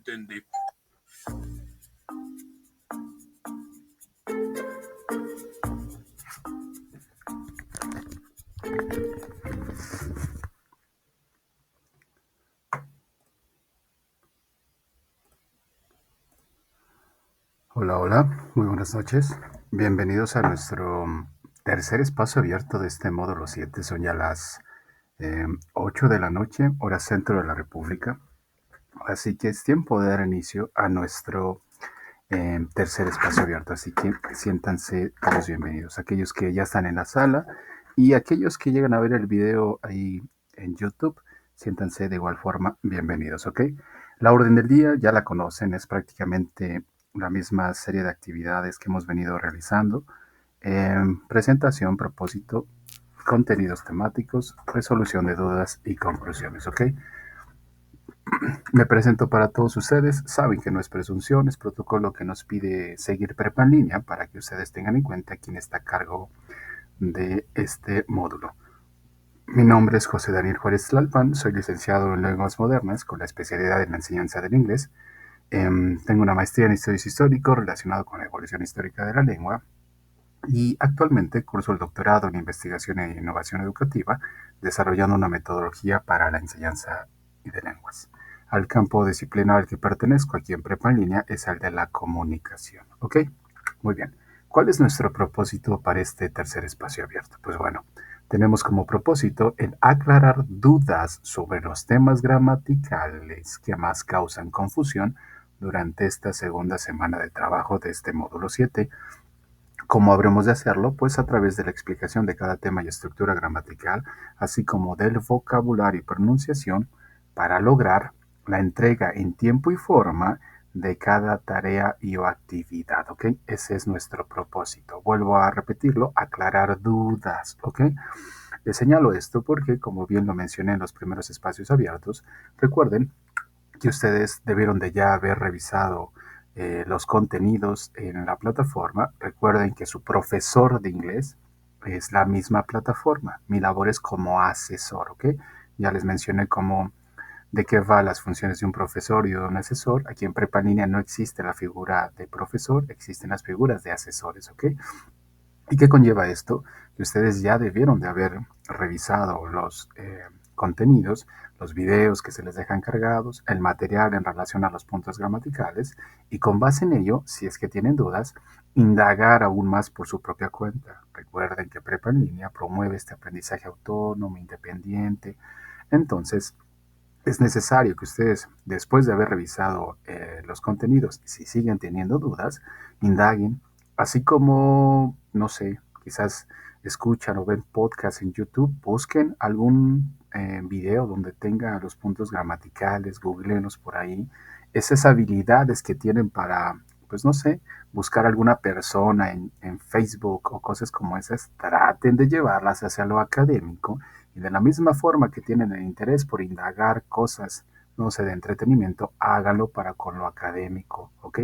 entendí. Hola, hola, muy buenas noches. Bienvenidos a nuestro tercer espacio abierto de este módulo 7. Son ya las 8 de la noche, hora centro de la República. Así que es tiempo de dar inicio a nuestro tercer espacio abierto. Así que siéntanse todos bienvenidos. Aquellos que ya están en la sala y aquellos que llegan a ver el video ahí en YouTube, siéntanse de igual forma bienvenidos, ¿ok? La orden del día ya la conocen, es prácticamente la misma serie de actividades que hemos venido realizando. Presentación, propósito, contenidos temáticos, resolución de dudas y conclusiones, ¿ok? Me presento para todos ustedes. Saben que no es presunción, es protocolo que nos pide seguir Prepa en línea para que ustedes tengan en cuenta quién está a cargo de este módulo. Mi nombre es José Daniel Juárez Tlalpan, soy licenciado en Lenguas Modernas con la especialidad en la enseñanza del inglés. Tengo una maestría en estudios históricos relacionado con la evolución histórica de la lengua y actualmente curso el doctorado en investigación e innovación educativa, desarrollando una metodología para la enseñanza de lenguas. Al campo disciplinar al que pertenezco aquí en Prepa en línea es el de la comunicación. ¿Ok? Muy bien. ¿Cuál es nuestro propósito para este tercer espacio abierto? Pues bueno, tenemos como propósito el aclarar dudas sobre los temas gramaticales que más causan confusión durante esta segunda semana de trabajo de este módulo 7. ¿Cómo habremos de hacerlo? Pues a través de la explicación de cada tema y estructura gramatical, así como del vocabulario y pronunciación, para lograr la entrega en tiempo y forma de cada tarea y o actividad, ¿ok? Ese es nuestro propósito. Vuelvo a repetirlo, aclarar dudas, ¿ok? Les señalo esto porque, como bien lo mencioné en los primeros espacios abiertos, recuerden que ustedes debieron de ya haber revisado los contenidos en la plataforma. Recuerden que su profesor de inglés es la misma plataforma. Mi labor es como asesor, ¿ok? Ya les mencioné cómo, de qué va las funciones de un profesor y de un asesor. Aquí en Prepa en línea no existe la figura de profesor, existen las figuras de asesores, ¿ok? ¿Y qué conlleva esto? Que ustedes ya debieron de haber revisado los contenidos, los videos que se les dejan cargados, el material en relación a los puntos gramaticales y con base en ello, si es que tienen dudas, indagar aún más por su propia cuenta. Recuerden que Prepa en línea promueve este aprendizaje autónomo, independiente. Entonces, es necesario que ustedes, después de haber revisado los contenidos, si siguen teniendo dudas, indaguen, así como, no sé, quizás escuchan o ven podcasts en YouTube, busquen algún video donde tenga los puntos gramaticales, googleenlos por ahí, esas habilidades que tienen para, pues no sé, buscar alguna persona en Facebook o cosas como esas, traten de llevarlas hacia lo académico y de la misma forma que tienen el interés por indagar cosas, no sé, de entretenimiento, háganlo para con lo académico, ¿ok?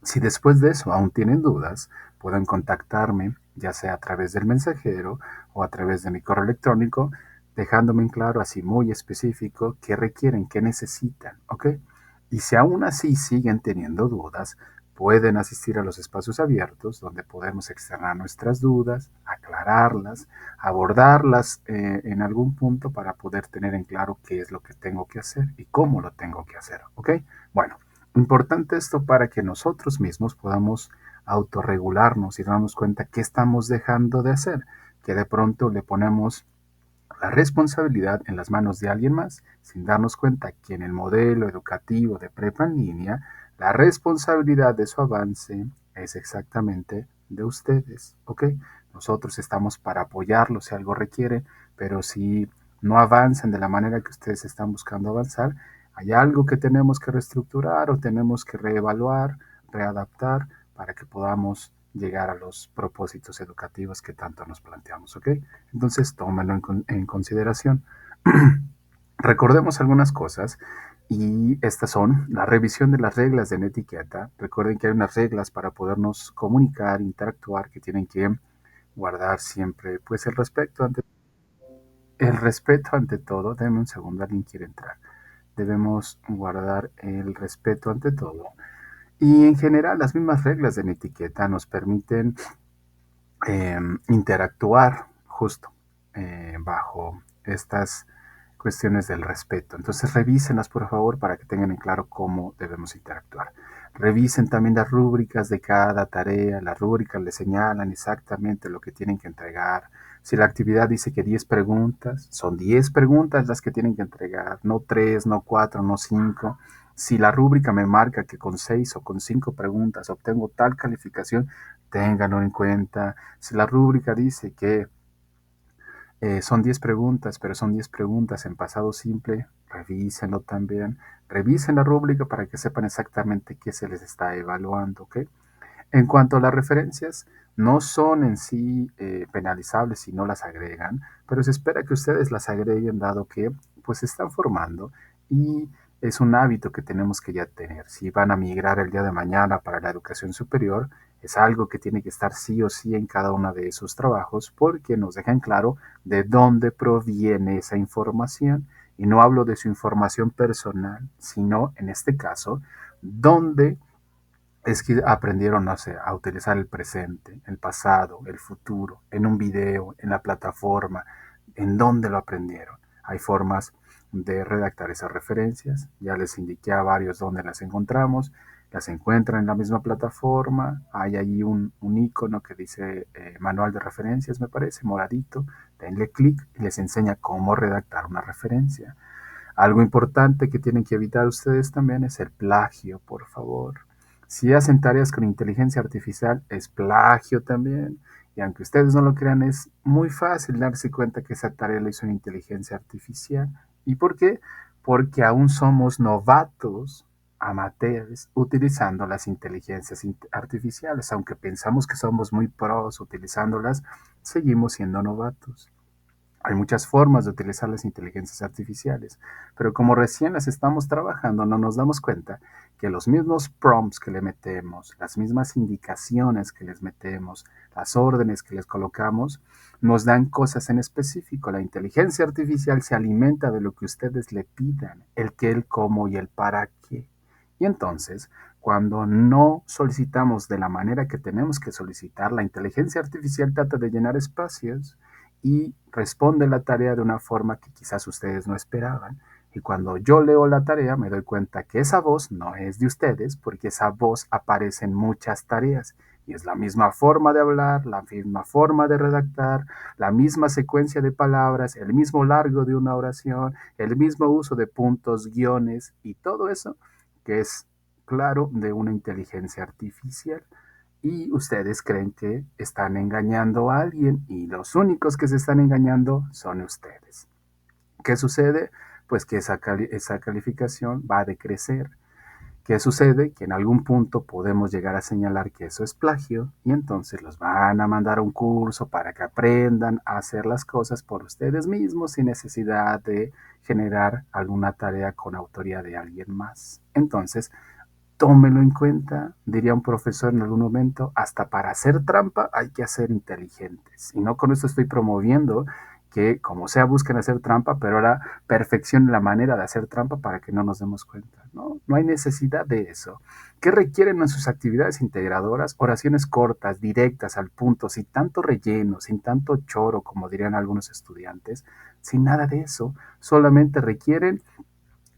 Si después de eso aún tienen dudas, pueden contactarme, ya sea a través del mensajero o a través de mi correo electrónico, dejándome en claro así muy específico qué requieren, qué necesitan, ¿ok? Y si aún así siguen teniendo dudas, pueden asistir a los espacios abiertos donde podemos externar nuestras dudas, aclararlas, abordarlas en algún punto para poder tener en claro qué es lo que tengo que hacer y cómo lo tengo que hacer, ¿ok? Bueno, importante esto para que nosotros mismos podamos autorregularnos y darnos cuenta qué estamos dejando de hacer, que de pronto le ponemos la responsabilidad en las manos de alguien más, sin darnos cuenta que en el modelo educativo de prepa en línea, la responsabilidad de su avance es exactamente de ustedes, ¿ok? Nosotros estamos para apoyarlos si algo requiere, pero si no avanzan de la manera que ustedes están buscando avanzar, hay algo que tenemos que reestructurar o tenemos que reevaluar, readaptar para que podamos llegar a los propósitos educativos que tanto nos planteamos, ¿ok? Entonces, tómenlo en consideración. Recordemos algunas cosas y estas son la revisión de las reglas de la etiqueta. Recuerden que hay unas reglas para podernos comunicar, interactuar, que tienen que guardar siempre pues el respeto ante todo. Denme un segundo, alguien quiere entrar. debemos guardar el respeto ante todo. Y en general, las mismas reglas de la etiqueta nos permiten interactuar justo bajo estas cuestiones del respeto. Entonces revísenlas por favor para que tengan en claro cómo debemos interactuar. Revisen también las rúbricas de cada tarea. Las rúbricas les señalan exactamente lo que tienen que entregar. Si la actividad dice que 10 preguntas, son 10 preguntas las que tienen que entregar, no 3, no 4, no 5. Si la rúbrica me marca que con 6 o con 5 preguntas obtengo tal calificación, ténganlo en cuenta. Si la rúbrica dice que son 10 preguntas, pero son 10 preguntas en pasado simple, revísenlo también. Revisen la rúbrica para que sepan exactamente qué se les está evaluando, ¿ok? En cuanto a las referencias, no son en sí penalizables si no las agregan, pero se espera que ustedes las agreguen dado que pues se están formando y es un hábito que tenemos que ya tener. Si van a migrar el día de mañana para la educación superior, es algo que tiene que estar sí o sí en cada uno de esos trabajos porque nos dejan claro de dónde proviene esa información. Y no hablo de su información personal, sino en este caso, dónde es que aprendieron, no sé, a utilizar el presente, el pasado, el futuro, en un video, en la plataforma, en dónde lo aprendieron. Hay formas de redactar esas referencias, ya les indiqué a varios dónde las encontramos, las encuentran en la misma plataforma, hay allí un icono que dice manual de referencias, me parece, moradito, denle clic y les enseña cómo redactar una referencia. Algo importante que tienen que evitar ustedes también es el plagio, por favor. Si hacen tareas con inteligencia artificial, es plagio también. Y aunque ustedes no lo crean, es muy fácil darse cuenta que esa tarea la hizo una inteligencia artificial. ¿Y por qué? Porque aún somos novatos, amateurs, utilizando las inteligencias artificiales. Aunque pensamos que somos muy pros utilizándolas, seguimos siendo novatos. Hay muchas formas de utilizar las inteligencias artificiales, pero como recién las estamos trabajando, no nos damos cuenta que los mismos prompts que le metemos, las mismas indicaciones que les metemos, las órdenes que les colocamos, nos dan cosas en específico. La inteligencia artificial se alimenta de lo que ustedes le pidan, el qué, el cómo y el para qué. Y entonces, cuando no solicitamos de la manera que tenemos que solicitar, la inteligencia artificial trata de llenar espacios y responde la tarea de una forma que quizás ustedes no esperaban. Y cuando yo leo la tarea me doy cuenta que esa voz no es de ustedes porque esa voz aparece en muchas tareas. Y es la misma forma de hablar, la misma forma de redactar, la misma secuencia de palabras, el mismo largo de una oración, el mismo uso de puntos, guiones y todo eso que es claro de una inteligencia artificial y ustedes creen que están engañando a alguien y los únicos que se están engañando son ustedes. ¿Qué sucede? Pues que esa calificación va a decrecer. ¿Qué sucede? Que en algún punto podemos llegar a señalar que eso es plagio y entonces los van a mandar a un curso para que aprendan a hacer las cosas por ustedes mismos sin necesidad de generar alguna tarea con autoría de alguien más. Entonces, tómelo en cuenta, diría un profesor en algún momento, hasta para hacer trampa hay que ser inteligentes. Y no con esto estoy promoviendo que como sea busquen hacer trampa, pero ahora perfeccionen la manera de hacer trampa para que no nos demos cuenta. No, no hay necesidad de eso. ¿Qué requieren en sus actividades integradoras? Oraciones cortas, directas, al punto, sin tanto relleno, sin tanto choro, como dirían algunos estudiantes, sin nada de eso. Solamente requieren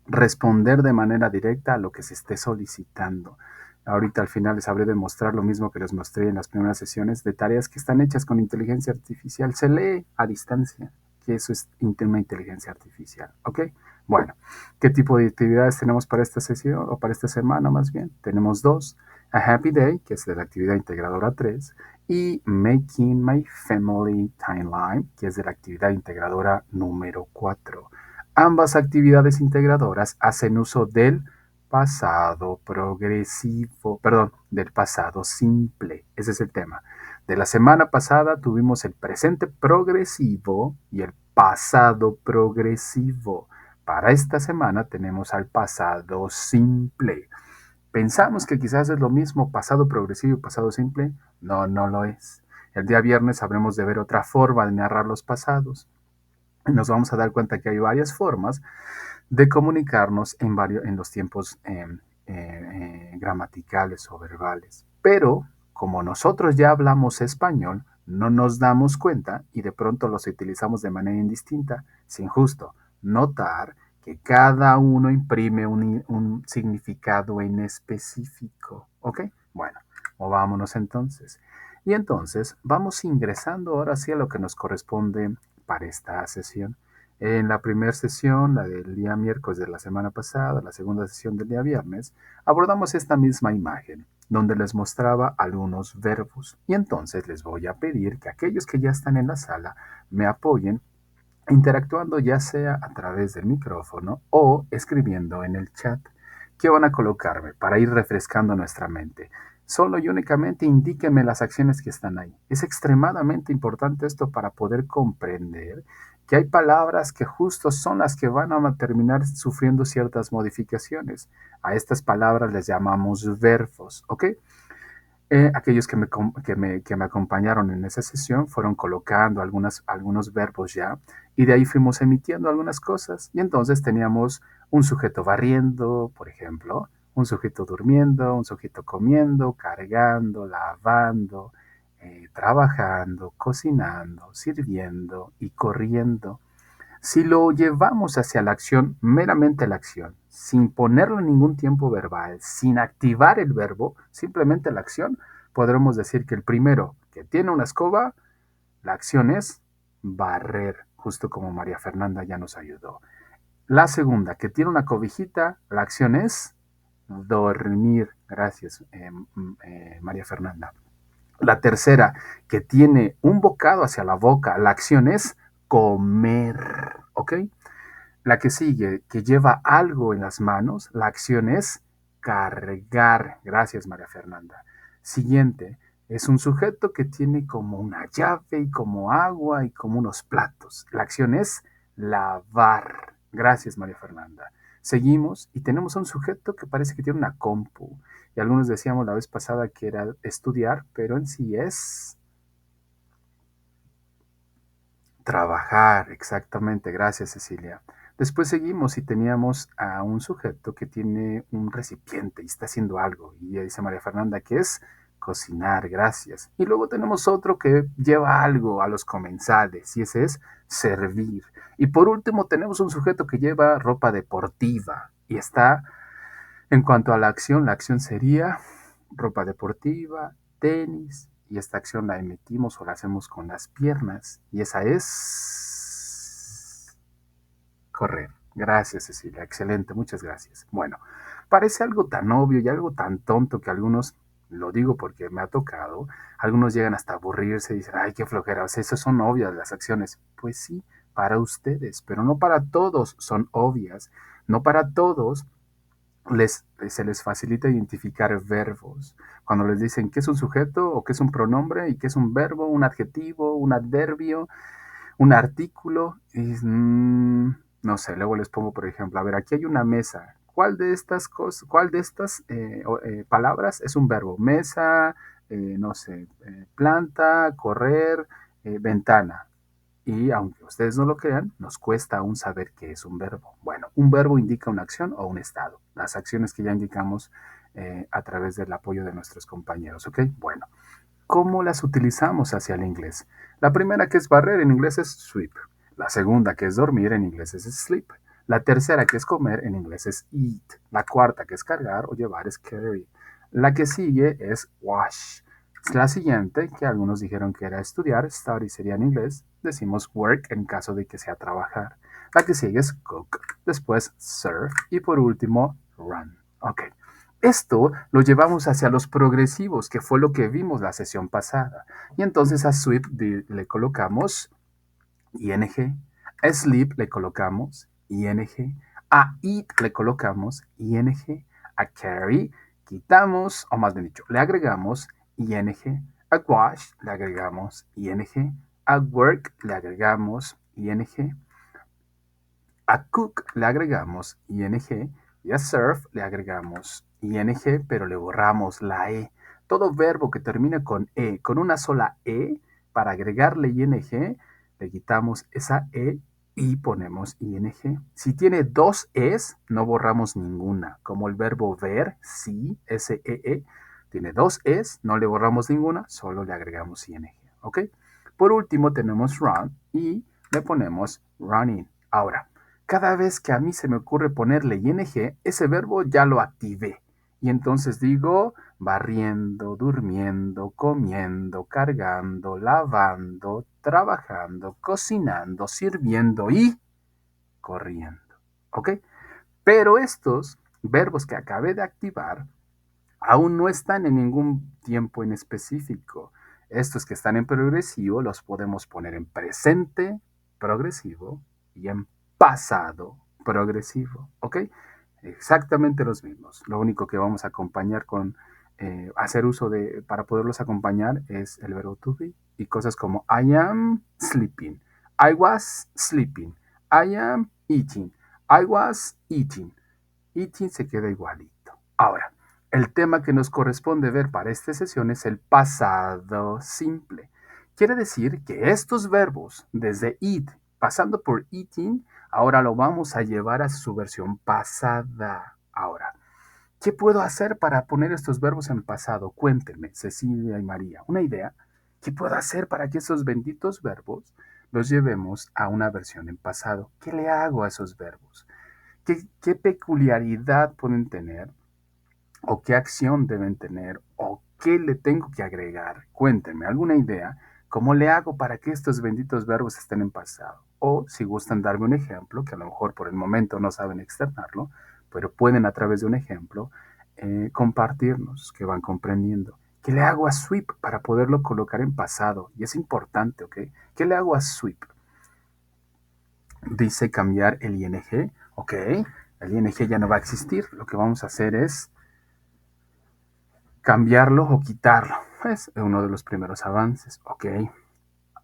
responder de manera directa a lo que se esté solicitando. Ahorita al final les habré de mostrar lo mismo que les mostré en las primeras sesiones de tareas que están hechas con inteligencia artificial. Se lee a distancia, que eso es una inteligencia artificial. ¿Ok? Bueno, ¿qué tipo de actividades tenemos para esta sesión o para esta semana más bien? Tenemos dos. A Happy Day, que es de la actividad integradora 3, y Making My Family Timeline, que es de la actividad integradora número 4. Ambas actividades integradoras hacen uso del pasado progresivo, perdón, del pasado simple. Ese es el tema. De la semana pasada tuvimos el presente progresivo y el pasado progresivo. Para esta semana tenemos al pasado simple. ¿Pensamos que quizás es lo mismo pasado progresivo y pasado simple? No, no lo es. El día viernes habremos de ver otra forma de narrar los pasados. Nos vamos a dar cuenta que hay varias formas de comunicarnos en los tiempos gramaticales o verbales. Pero como nosotros ya hablamos español, no nos damos cuenta y de pronto los utilizamos de manera indistinta, sin justo notar que cada uno imprime un significado en específico. ¿Ok? Bueno, movámonos entonces. Y entonces vamos ingresando ahora sí a lo que nos corresponde para esta sesión. En la primera sesión, la del día miércoles de la semana pasada, la segunda sesión del día viernes, abordamos esta misma imagen, donde les mostraba algunos verbos. Y entonces les voy a pedir que aquellos que ya están en la sala me apoyen interactuando ya sea a través del micrófono o escribiendo en el chat. ¿Qué van a colocarme para ir refrescando nuestra mente? Solo y únicamente indíquenme las acciones que están ahí. Es extremadamente importante esto para poder comprender que hay palabras que justo son las que van a terminar sufriendo ciertas modificaciones. A estas palabras les llamamos verbos, ¿ok? Aquellos que me acompañaron en esa sesión fueron colocando algunos verbos ya y de ahí fuimos emitiendo algunas cosas y entonces teníamos un sujeto barriendo, por ejemplo, un sujeto durmiendo, un sujeto comiendo, cargando, lavando, trabajando, cocinando, sirviendo y corriendo. Si lo llevamos hacia la acción, meramente la acción, sin ponerle ningún tiempo verbal, sin activar el verbo, simplemente la acción, podremos decir que el primero que tiene una escoba, la acción es barrer, justo como María Fernanda ya nos ayudó. La segunda, que tiene una cobijita, la acción es dormir. Gracias, María Fernanda. La tercera, que tiene un bocado hacia la boca, la acción es comer, ¿ok? La que sigue, que lleva algo en las manos, la acción es cargar. Gracias, María Fernanda. Siguiente, es un sujeto que tiene como una llave y como agua y como unos platos. La acción es lavar. Gracias, María Fernanda. Seguimos y tenemos a un sujeto que parece que tiene una compu. Y algunos decíamos la vez pasada que era estudiar, pero en sí es trabajar, exactamente. Gracias, Cecilia. Después seguimos y teníamos a un sujeto que tiene un recipiente y está haciendo algo. Y dice María Fernanda que es cocinar, gracias. Y luego tenemos otro que lleva algo a los comensales y ese es servir. Y por último tenemos un sujeto que lleva ropa deportiva y está, en cuanto a la acción sería ropa deportiva, tenis, y esta acción la emitimos o la hacemos con las piernas, y esa es correr. Gracias, Cecilia. Excelente, muchas gracias. Bueno, parece algo tan obvio y algo tan tonto que algunos, lo digo porque me ha tocado, algunos llegan hasta aburrirse y dicen, ay, qué flojera, o sea, esas son obvias las acciones. Pues sí, para ustedes, pero no para todos son obvias. No para todos se les facilita identificar verbos. Cuando les dicen qué es un sujeto o qué es un pronombre y qué es un verbo, un adjetivo, un adverbio, un artículo, y, no sé, luego les pongo, por ejemplo, a ver, aquí hay una mesa. ¿Cuál de estas cosas, cuál de estas palabras es un verbo? Mesa, no sé, planta, correr, ventana. Y aunque ustedes no lo crean, nos cuesta aún saber qué es un verbo. Bueno, un verbo indica una acción o un estado. Las acciones que ya indicamos a través del apoyo de nuestros compañeros, ¿ok? Bueno, ¿cómo las utilizamos hacia el inglés? La primera que es barrer en inglés es sweep. La segunda que es dormir en inglés es sleep. La tercera que es comer en inglés es eat. La cuarta que es cargar o llevar es carry. La que sigue es wash. La siguiente, que algunos dijeron que era estudiar, study sería en inglés, decimos work en caso de que sea trabajar. La que sigue es cook, después serve y por último run. Ok. Esto lo llevamos hacia los progresivos, que fue lo que vimos la sesión pasada. Y entonces a sweep le colocamos ing, a sleep le colocamos ing, a eat le colocamos ing, a carry quitamos, o más bien dicho, le agregamos ing, a wash le agregamos ing, a work le agregamos ing, a cook le agregamos ing y a serve le agregamos ing, pero le borramos la e. Todo verbo que termine con e, con una sola e, para agregarle ing, le quitamos esa e y ponemos ing. Si tiene dos es, no borramos ninguna, como el verbo ver, sí, S-E-E, tiene dos es, no le borramos ninguna, solo le agregamos ing, ¿ok? Por último tenemos run y le ponemos running. Ahora, cada vez que a mí se me ocurre ponerle ing, ese verbo ya lo activé. Y entonces digo barriendo, durmiendo, comiendo, cargando, lavando, trabajando, cocinando, sirviendo y corriendo. ¿Ok? Pero estos verbos que acabé de activar aún no están en ningún tiempo en específico. Estos que están en progresivo los podemos poner en presente progresivo y en pasado progresivo. ¿Ok? Exactamente los mismos. Lo único que vamos a acompañar con hacer uso de, para poderlos acompañar es el verbo to be y cosas como I am sleeping, I was sleeping, I am eating, I was eating. Eating se queda igualito. Ahora, el tema que nos corresponde ver para esta sesión es el pasado simple. Quiere decir que estos verbos, desde eat, pasando por eating, ahora lo vamos a llevar a su versión pasada. Ahora, ¿qué puedo hacer para poner estos verbos en pasado? Cuéntenme, Cecilia y María, una idea. ¿Qué puedo hacer para que esos benditos verbos los llevemos a una versión en pasado? ¿Qué le hago a esos verbos? ¿Qué peculiaridad pueden tener? ¿O qué acción deben tener? ¿O qué le tengo que agregar? Cuéntenme, ¿alguna idea? ¿Cómo le hago para que estos benditos verbos estén en pasado? O si gustan darme un ejemplo, que a lo mejor por el momento no saben externarlo, pero pueden a través de un ejemplo compartirnos que van comprendiendo. ¿Qué le hago a sweep para poderlo colocar en pasado? Y es importante, ¿ok? ¿Qué le hago a sweep? Dice cambiar el ing, ¿ok? El ing ya no va a existir. Lo que vamos a hacer es cambiarlo o quitarlo. Es uno de los primeros avances, ¿ok?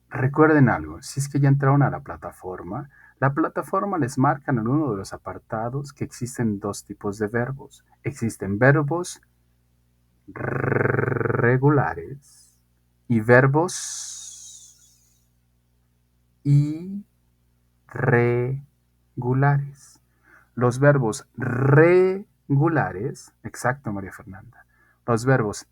Recuerden algo, si es que ya entraron a la plataforma les marca en uno de los apartados que existen dos tipos de verbos. Existen verbos regulares y verbos irregulares. Los verbos regulares, exacto, María Fernanda. Los verbos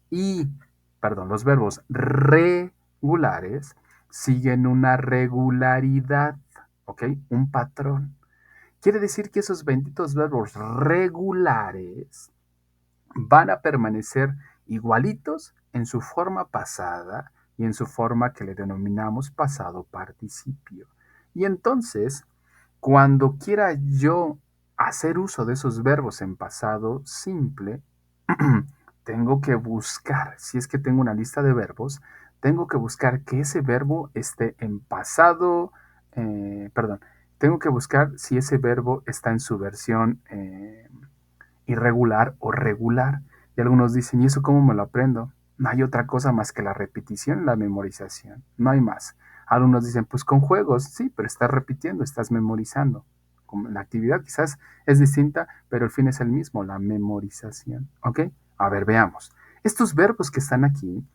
los verbos regulares siguen una regularidad, ¿ok? Un patrón. Quiere decir que esos benditos verbos regulares van a permanecer igualitos en su forma pasada y en su forma que le denominamos pasado participio. Y entonces, cuando quiera yo hacer uso de esos verbos en pasado simple, tengo que buscar, si es que tengo una lista de verbos, tengo que buscar que ese verbo esté en pasado, tengo que buscar si ese verbo está en su versión irregular o regular. Y algunos dicen, ¿y eso cómo me lo aprendo? No hay otra cosa más que la repetición y la memorización. No hay más. Algunos dicen, pues con juegos, sí, pero estás repitiendo, estás memorizando. La actividad quizás es distinta, pero el fin es el mismo, la memorización. ¿Ok? A ver, veamos. Estos verbos que están aquí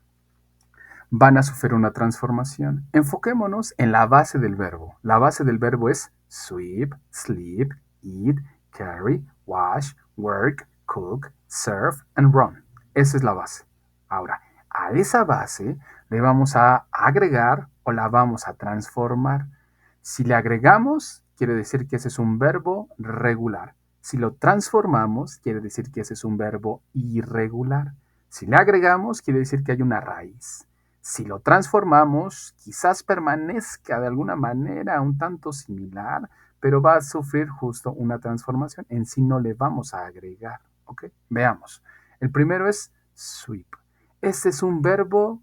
van a sufrir una transformación. Enfoquémonos en la base del verbo. La base del verbo es sweep, sleep, eat, carry, wash, work, cook, serve and run. Esa es la base. Ahora, a esa base le vamos a agregar o la vamos a transformar. Si le agregamos, quiere decir que ese es un verbo regular. Si lo transformamos, quiere decir que ese es un verbo irregular. Si le agregamos, quiere decir que hay una raíz. Si lo transformamos, quizás permanezca de alguna manera un tanto similar, pero va a sufrir justo una transformación. En sí no le vamos a agregar. ¿Ok? Veamos. El primero es sweep. Este es un verbo.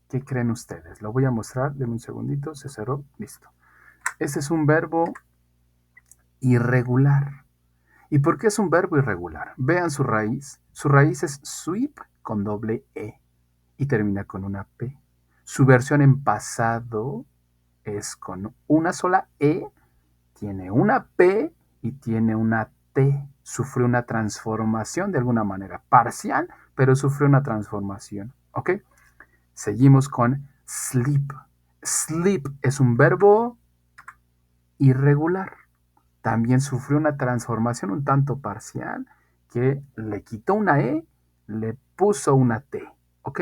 ¿Qué creen ustedes? Lo voy a mostrar. Denme un segundito. Se cerró. Listo. Este es un verbo irregular. ¿Y por qué es un verbo irregular? Vean su raíz. Su raíz es sweep con doble E y termina con una P. Su versión en pasado es con una sola E, tiene una P y tiene una T. Sufrió una transformación de alguna manera, parcial, pero sufrió una transformación. ¿Ok? Seguimos con sleep. Sleep es un verbo irregular. También sufrió una transformación un tanto parcial que le quitó una E, le puso una T, ¿ok?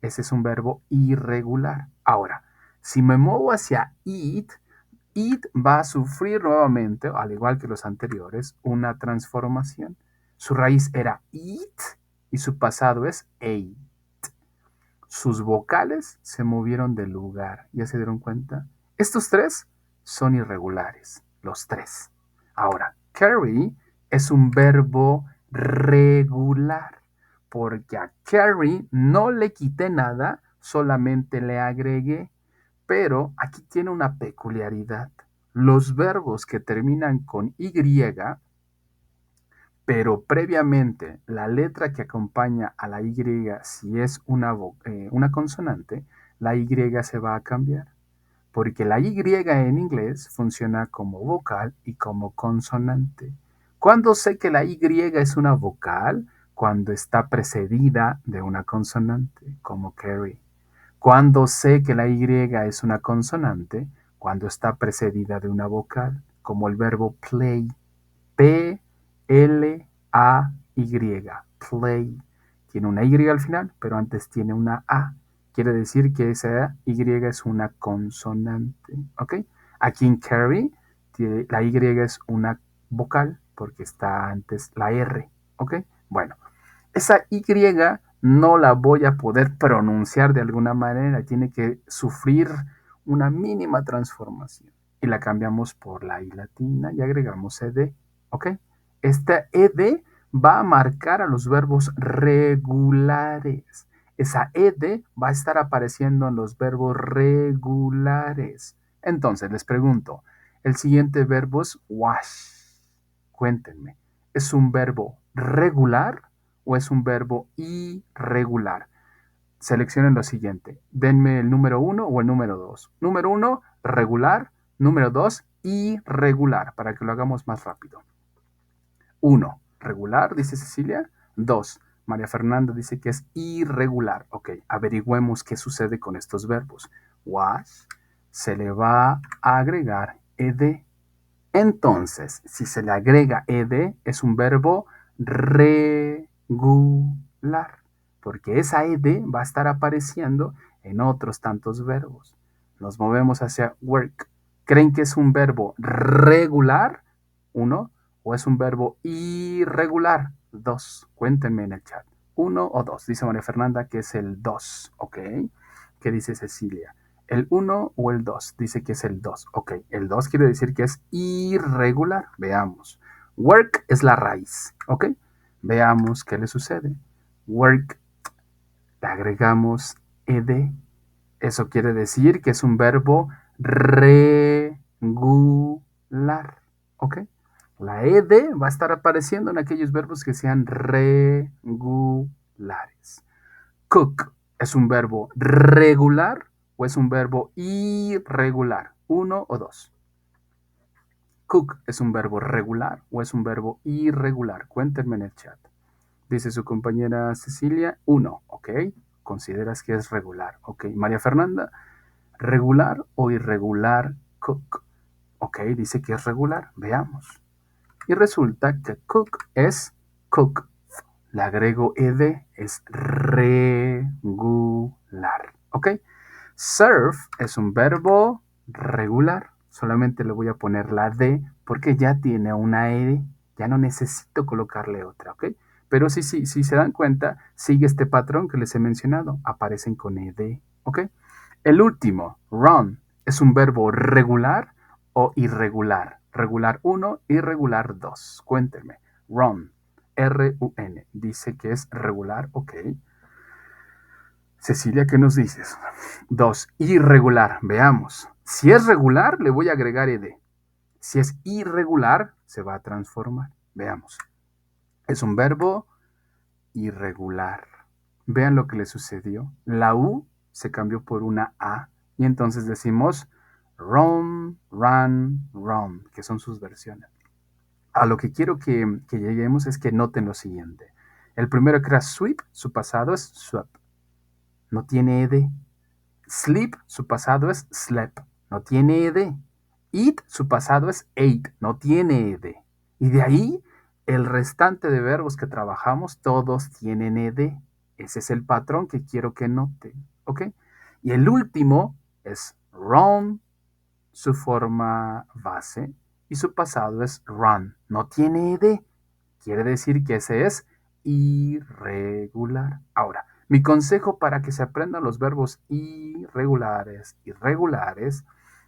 Ese es un verbo irregular. Ahora, si me muevo hacia it va a sufrir nuevamente, al igual que los anteriores, una transformación. Su raíz era it y su pasado es ate. Sus vocales se movieron del lugar. ¿Ya se dieron cuenta? Estos tres son irregulares, los tres. Ahora, carry es un verbo regular, porque a carry no le quité nada, solamente le agregué. Pero aquí tiene una peculiaridad. Los verbos que terminan con Y, pero previamente la letra que acompaña a la Y, si es una consonante, la Y se va a cambiar. Porque la Y en inglés funciona como vocal y como consonante. ¿Cuándo sé que la Y es una vocal? Cuando está precedida de una consonante, como carry. Cuando sé que la Y es una consonante, cuando está precedida de una vocal, como el verbo play, P-L-A-Y, play. Tiene una Y al final, pero antes tiene una A. Quiere decir que esa Y es una consonante, ¿ok? Aquí en carry, la Y es una vocal porque está antes la R, ¿ok? Bueno, esa Y no la voy a poder pronunciar de alguna manera, tiene que sufrir una mínima transformación. Y la cambiamos por la I latina y agregamos ed, ¿ok? Esta ed va a marcar a los verbos regulares. Esa ed va a estar apareciendo en los verbos regulares. Entonces, les pregunto, el siguiente verbo es wash. Cuéntenme, ¿es un verbo regular o es un verbo irregular? Seleccionen lo siguiente. Denme el número 1 o el número 2. Número 1, regular. Número 2, irregular, para que lo hagamos más rápido. 1, regular, dice Cecilia. 2, María Fernanda dice que es irregular. Ok, averigüemos qué sucede con estos verbos. Was, se le va a agregar ed. Entonces, si se le agrega ed, es un verbo regular, porque esa ed va a estar apareciendo en otros tantos verbos. Nos movemos hacia work. ¿Creen que es un verbo regular? 1. ¿O es un verbo irregular? 2. Cuéntenme en el chat. 1 o 2. Dice María Fernanda que es el 2. ¿Ok? ¿Qué dice Cecilia? ¿El 1 o el 2? Dice que es el 2. Ok, el 2 quiere decir que es irregular. Veamos. Work es la raíz. Ok, veamos qué le sucede. Work, le agregamos ed. Eso quiere decir que es un verbo regular. Ok, la ed va a estar apareciendo en aquellos verbos que sean regulares. Cook es un verbo regular o es un verbo irregular. 1 o 2. Cook es un verbo regular o es un verbo irregular. Cuéntenme en el chat. Dice su compañera Cecilia, 1, ok. Consideras que es regular. Ok. María Fernanda, regular o irregular cook. Ok, dice que es regular. Veamos. Y resulta que cook es cook. Le agrego ed, es regular. ¿Ok? Serve es un verbo regular. Solamente le voy a poner la D porque ya tiene una ed. Ya no necesito colocarle otra, ¿ok? Pero si se dan cuenta, sigue este patrón que les he mencionado. Aparecen con ed, ¿ok? El último, run, es un verbo regular o irregular. Regular 1, irregular 2. Cuéntenme. Run. R-U-N. Dice que es regular, ok. Cecilia, ¿qué nos dices? 2, irregular. Veamos. Si es regular, le voy a agregar ed. Si es irregular, se va a transformar. Veamos. Es un verbo irregular. Vean lo que le sucedió. La U se cambió por una A y entonces decimos run, run, run, que son sus versiones. A lo que quiero que lleguemos es que noten lo siguiente. El primero que era sweep, su pasado es swap. No tiene ed. Sleep, su pasado es slept. No tiene ed. Eat, su pasado es ate, no tiene ed. Y de ahí, el restante de verbos que trabajamos, todos tienen ed. Ese es el patrón que quiero que noten, ¿ok? Y el último es run, su forma base, y su pasado es run. No tiene ed. Quiere decir que ese es irregular. Ahora, mi consejo para que se aprendan los verbos irregulares,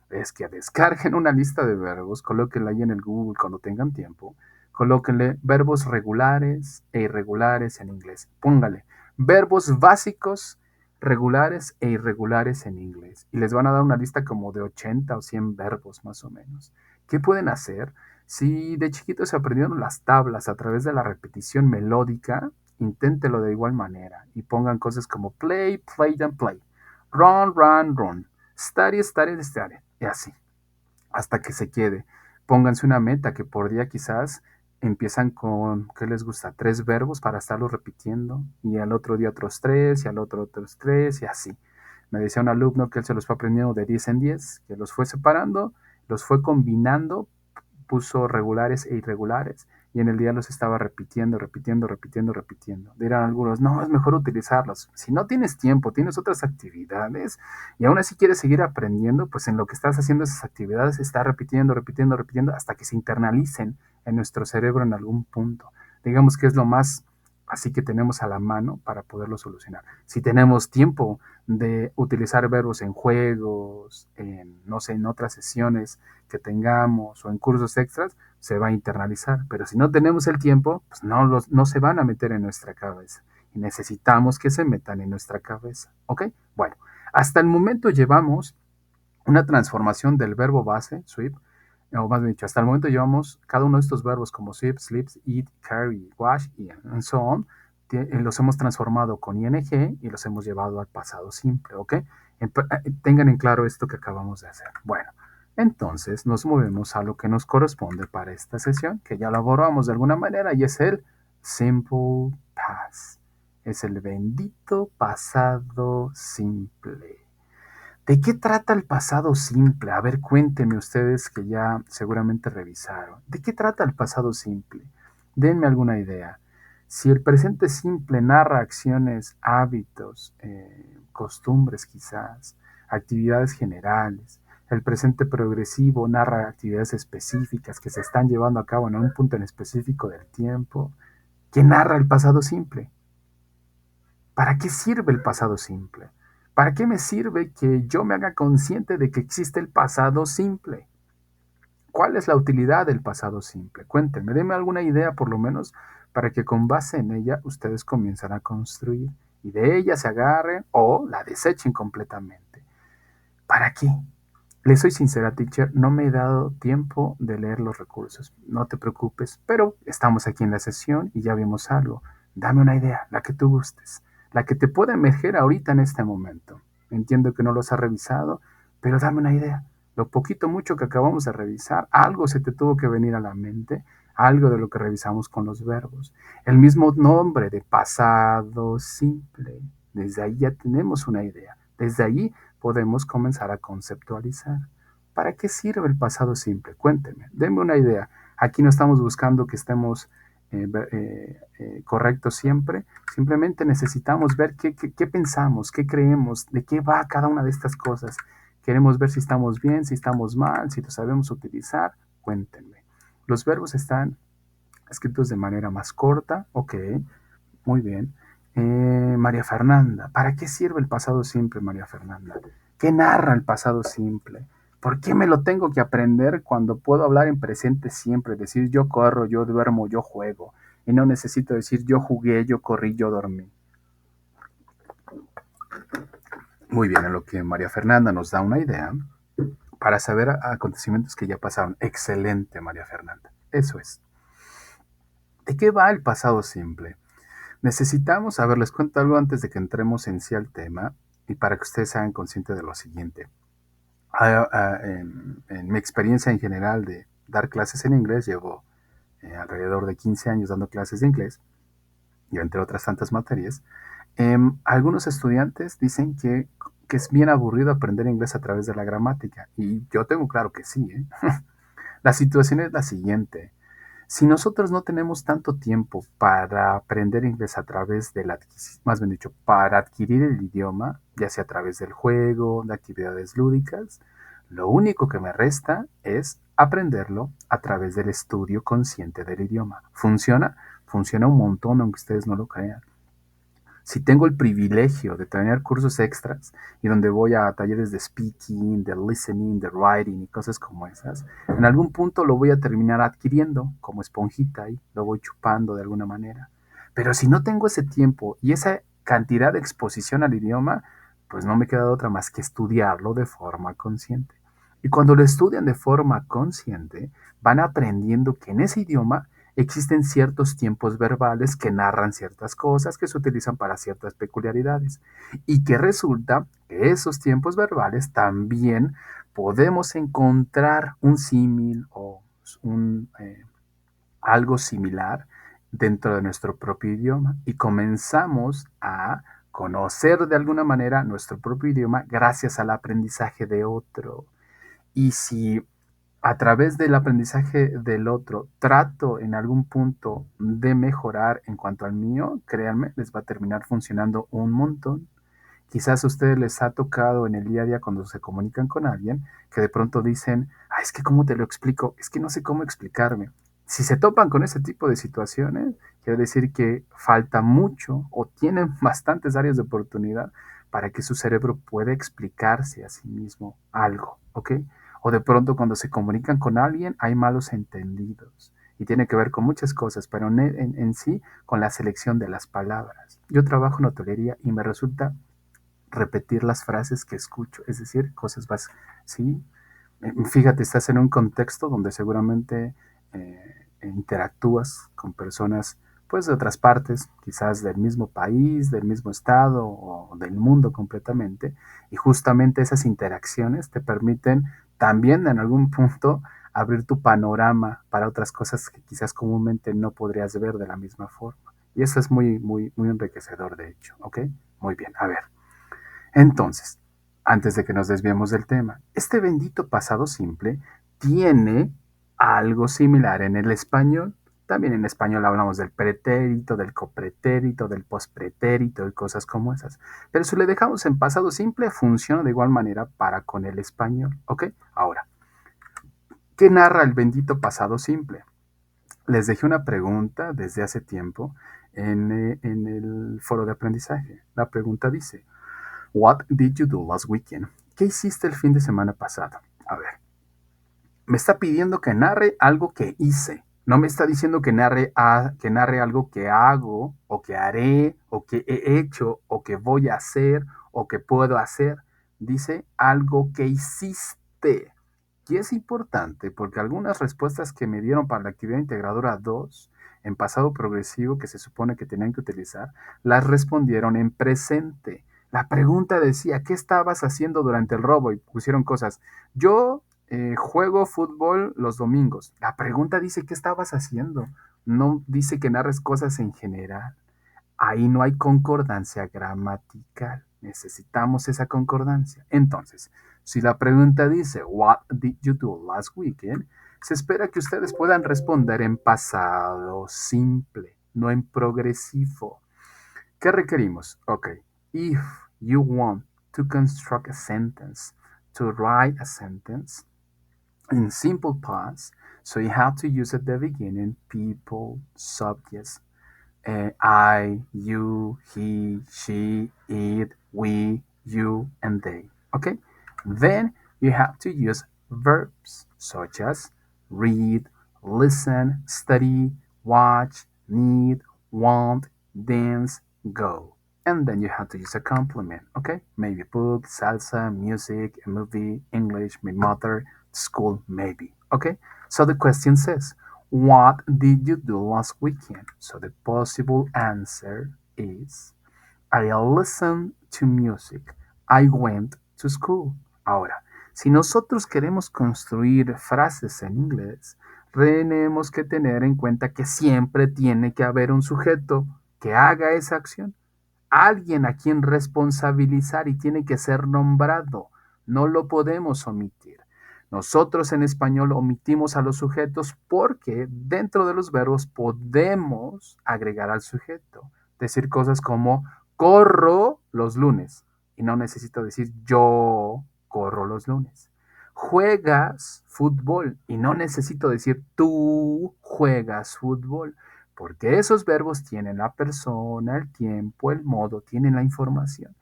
es que descarguen una lista de verbos, colóquenla ahí en el Google cuando tengan tiempo, colóquenle verbos regulares e irregulares en inglés. Póngale verbos básicos, regulares e irregulares en inglés. Y les van a dar una lista como de 80 o 100 verbos más o menos. ¿Qué pueden hacer? Si de chiquitos se aprendieron las tablas a través de la repetición melódica, inténtelo de igual manera y pongan cosas como play, play and play, run, run, run, study, study, study, y así, hasta que se quede. Pónganse una meta que por día quizás empiezan con, ¿qué les gusta? 3 verbos para estarlos repitiendo y al otro día otros 3 y al otro otros 3 y así. Me decía un alumno que él se los fue aprendiendo de 10 en 10, que los fue separando, los fue combinando, puso regulares e irregulares y en el día los estaba repitiendo, repitiendo, repitiendo, repitiendo. Dirán algunos, no, es mejor utilizarlos. Si no tienes tiempo, tienes otras actividades y aún así quieres seguir aprendiendo, pues en lo que estás haciendo esas actividades está repitiendo, repitiendo, repitiendo hasta que se internalicen en nuestro cerebro en algún punto. Digamos que es lo más así que tenemos a la mano para poderlo solucionar. Si tenemos tiempo de utilizar verbos en juegos, en, no sé, en otras sesiones que tengamos o en cursos extras, se va a internalizar. Pero si no tenemos el tiempo, pues no se van a meter en nuestra cabeza. Y necesitamos que se metan en nuestra cabeza. ¿Ok? Bueno, hasta el momento llevamos una transformación del verbo base, sweep, o más bien dicho, hasta el momento llevamos cada uno de estos verbos como sweep, sleeps, eat, carry, wash y so on, los hemos transformado con ing y los hemos llevado al pasado simple, ¿ok? Tengan en claro esto que acabamos de hacer. Bueno, entonces nos movemos a lo que nos corresponde para esta sesión, que ya lo abordamos de alguna manera, y es el simple past. Es el bendito pasado simple. ¿De qué trata el pasado simple? A ver, cuéntenme ustedes que ya seguramente revisaron. ¿De qué trata el pasado simple? Denme alguna idea. Si el presente simple narra acciones, hábitos, costumbres quizás, actividades generales, el presente progresivo narra actividades específicas que se están llevando a cabo en un punto en específico del tiempo, ¿qué narra el pasado simple? ¿Para qué sirve el pasado simple? ¿Para qué me sirve que yo me haga consciente de que existe el pasado simple? ¿Cuál es la utilidad del pasado simple? Cuéntenme, denme alguna idea por lo menos para que con base en ella ustedes comiencen a construir y de ella se agarren o la desechen completamente. ¿Para qué? Le soy sincera, teacher, no me he dado tiempo de leer los recursos. No te preocupes, pero estamos aquí en la sesión y ya vimos algo. Dame una idea, la que tú gustes, la que te pueda emerger ahorita en este momento. Entiendo que no los has revisado, pero dame una idea. Lo poquito, mucho que acabamos de revisar, algo se te tuvo que venir a la mente, algo de lo que revisamos con los verbos. El mismo nombre de pasado simple. Desde ahí ya tenemos una idea. Desde ahí podemos comenzar a conceptualizar. ¿Para qué sirve el pasado simple? Cuéntenme, denme una idea. Aquí no estamos buscando que estemos correctos siempre, simplemente necesitamos ver qué pensamos, qué creemos, de qué va cada una de estas cosas. Queremos ver si estamos bien, si estamos mal, si lo sabemos utilizar. Cuéntenme. Los verbos están escritos de manera más corta, ok, muy bien. María Fernanda, ¿para qué sirve el pasado simple, María Fernanda? ¿Qué narra el pasado simple? ¿Por qué me lo tengo que aprender cuando puedo hablar en presente siempre? Decir yo corro, yo duermo, yo juego. Y no necesito decir yo jugué, yo corrí, yo dormí. Muy bien, en lo que María Fernanda nos da una idea para saber acontecimientos que ya pasaron. Excelente, María Fernanda. Eso es. ¿De qué va el pasado simple? Necesitamos, a ver, les cuento algo antes de que entremos en sí al tema y para que ustedes sean conscientes de lo siguiente. En mi experiencia en general de dar clases en inglés, llevo alrededor de 15 años dando clases de inglés y entre otras tantas materias. Algunos estudiantes dicen que es bien aburrido aprender inglés a través de la gramática. Y yo tengo claro que sí, ¿eh? La situación es la siguiente. Si nosotros no tenemos tanto tiempo para aprender inglés a través de la adquisición, más bien dicho, para adquirir el idioma, ya sea a través del juego, de actividades lúdicas, lo único que me resta es aprenderlo a través del estudio consciente del idioma. ¿Funciona? Funciona un montón, aunque ustedes no lo crean. Si tengo el privilegio de tener cursos extras y donde voy a talleres de speaking, de listening, de writing y cosas como esas, en algún punto lo voy a terminar adquiriendo como esponjita y lo voy chupando de alguna manera. Pero si no tengo ese tiempo y esa cantidad de exposición al idioma, pues no me queda otra más que estudiarlo de forma consciente. Y cuando lo estudian de forma consciente, van aprendiendo que en ese idioma existen ciertos tiempos verbales que narran ciertas cosas que se utilizan para ciertas peculiaridades y que resulta que esos tiempos verbales también podemos encontrar un símil o un, algo similar dentro de nuestro propio idioma y comenzamos a conocer de alguna manera nuestro propio idioma gracias al aprendizaje de otro. Y si a través del aprendizaje del otro trato en algún punto de mejorar en cuanto al mío, créanme, les va a terminar funcionando un montón. Quizás a ustedes les ha tocado en el día a día cuando se comunican con alguien que de pronto dicen, ah, es que ¿cómo te lo explico? Es que no sé cómo explicarme. Si se topan con ese tipo de situaciones, quiere decir que falta mucho o tienen bastantes áreas de oportunidad para que su cerebro pueda explicarse a sí mismo algo, ¿ok? O de pronto cuando se comunican con alguien hay malos entendidos y tiene que ver con muchas cosas, pero en sí con la selección de las palabras. Yo trabajo en hotelería y me resulta repetir las frases que escucho, es decir, cosas básicas, ¿sí? Fíjate, estás en un contexto donde seguramente interactúas con personas pues de otras partes, quizás del mismo país, del mismo estado o del mundo completamente, y justamente esas interacciones te permiten también en algún punto abrir tu panorama para otras cosas que quizás comúnmente no podrías ver de la misma forma. Y eso es muy, muy, muy enriquecedor, de hecho, ¿ok? Muy bien, a ver. Entonces, antes de que nos desviemos del tema, este bendito pasado simple tiene algo similar en el español. También en español hablamos del pretérito, del copretérito, del pospretérito y cosas como esas. Pero si le dejamos en pasado simple, funciona de igual manera para con el español. ¿Ok? Ahora, ¿qué narra el bendito pasado simple? Les dejé una pregunta desde hace tiempo en el foro de aprendizaje. La pregunta dice, What did you do last weekend? ¿Qué hiciste el fin de semana pasado? A ver, me está pidiendo que narre algo que hice. No me está diciendo que narre algo que hago, o que haré, o que he hecho, o que voy a hacer, o que puedo hacer. Dice algo que hiciste. Y es importante porque algunas respuestas que me dieron para la actividad integradora 2 en pasado progresivo que se supone que tenían que utilizar, las respondieron en presente. La pregunta decía, ¿qué estabas haciendo durante el robo? Y pusieron cosas. Yo juego fútbol los domingos. La pregunta dice, ¿qué estabas haciendo? No dice que narres cosas en general. Ahí no hay concordancia gramatical. Necesitamos esa concordancia. Entonces, si la pregunta dice, What did you do last weekend? Se espera que ustedes puedan responder en pasado simple, no en progresivo. ¿Qué requerimos? Ok. If you want to construct a sentence, to write a sentence in simple past, so you have to use at the beginning people, subjects, I, you, he, she, it, we, you, and they. Okay? Then you have to use verbs such as read, listen, study, watch, need, want, dance, go. And then you have to use a complement, okay? Maybe book, salsa, music, a movie, English, my mother, school, maybe, okay? So the question says, what did you do last weekend? So the possible answer is I listened to music. I went to school. Ahora, si nosotros queremos construir frases en inglés, tenemos que tener en cuenta que siempre tiene que haber un sujeto que haga esa acción. alguien a quien responsabilizar y tiene que ser nombrado. No lo podemos omitir. Nosotros en español omitimos a los sujetos porque dentro de los verbos podemos agregar al sujeto. Decir cosas como corro los lunes. Y no necesito decir yo corro los lunes. Juegas fútbol. Y no necesito decir tú juegas fútbol. Porque esos verbos tienen la persona, el tiempo, el modo, tienen la información.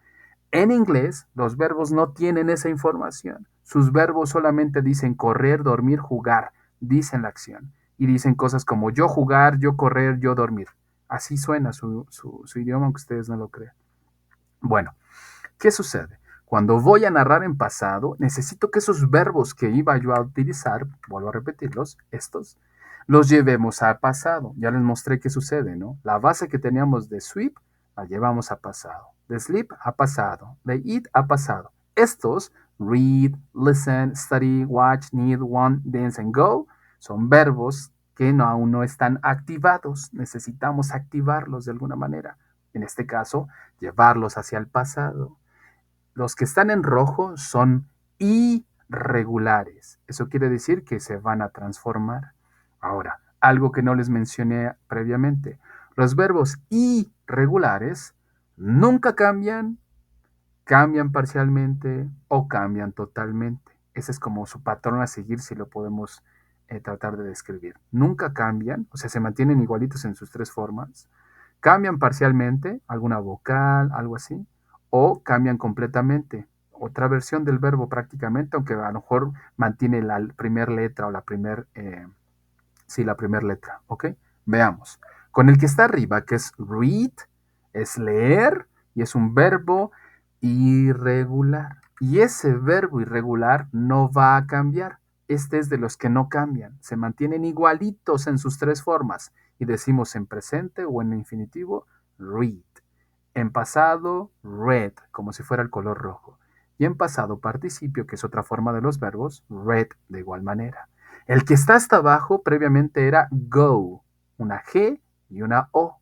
En inglés, los verbos no tienen esa información. Sus verbos solamente dicen correr, dormir, jugar. Dicen la acción. Y dicen cosas como yo jugar, yo correr, yo dormir. Así suena su idioma, aunque ustedes no lo crean. Bueno, ¿qué sucede? Cuando voy a narrar en pasado, necesito que esos verbos que iba yo a utilizar, vuelvo a repetirlos, estos, los llevemos a pasado. Ya les mostré qué sucede, ¿no? La base que teníamos de sweep la llevamos a pasado. De sleep a pasado. De eat a pasado. Estos, read, listen, study, watch, need, want, dance and go, son verbos que aún no están activados. Necesitamos activarlos de alguna manera. En este caso, llevarlos hacia el pasado. Los que están en rojo son irregulares. Eso quiere decir que se van a transformar. Ahora, algo que no les mencioné previamente. Los verbos irregulares nunca cambian, cambian parcialmente o cambian totalmente. Ese es como su patrón a seguir si lo podemos tratar de describir. Nunca cambian, o sea, se mantienen igualitos en sus tres formas. Cambian parcialmente, alguna vocal, algo así, o cambian completamente. Otra versión del verbo prácticamente, aunque a lo mejor mantiene la primera letra o la primera, sí, la primera letra, ¿ok? Veamos. Con el que está arriba, que es read, es leer y es un verbo irregular. Y ese verbo irregular no va a cambiar. Este es de los que no cambian. Se mantienen igualitos en sus tres formas. Y decimos en presente o en infinitivo, read. En pasado, red, como si fuera el color rojo. Y en pasado participio, que es otra forma de los verbos, read de igual manera. El que está hasta abajo previamente era go, una G y una O.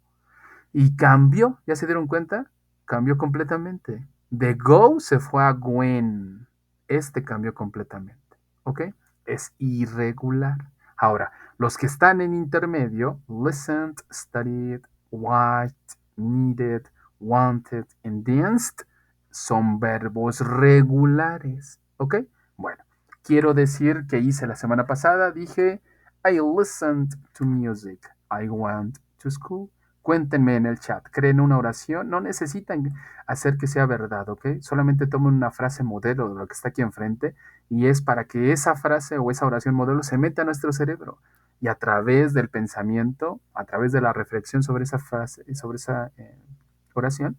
Y cambió, ¿ya se dieron cuenta? Cambió completamente. De go se fue a Gwen. Este cambió completamente. ¿Ok? Es irregular. Ahora, los que están en intermedio, listened, studied, watched, needed, wanted and danced, son verbos regulares. ¿Ok? Bueno, quiero decir que hice la semana pasada, dije, I listened to music. I went to school. Cuéntenme en el chat, ¿creen una oración? No necesitan hacer que sea verdad, ¿ok? Solamente tomen una frase modelo de lo que está aquí enfrente y es para que esa frase o esa oración modelo se meta a nuestro cerebro y a través del pensamiento, a través de la reflexión sobre esa frase, sobre esa oración,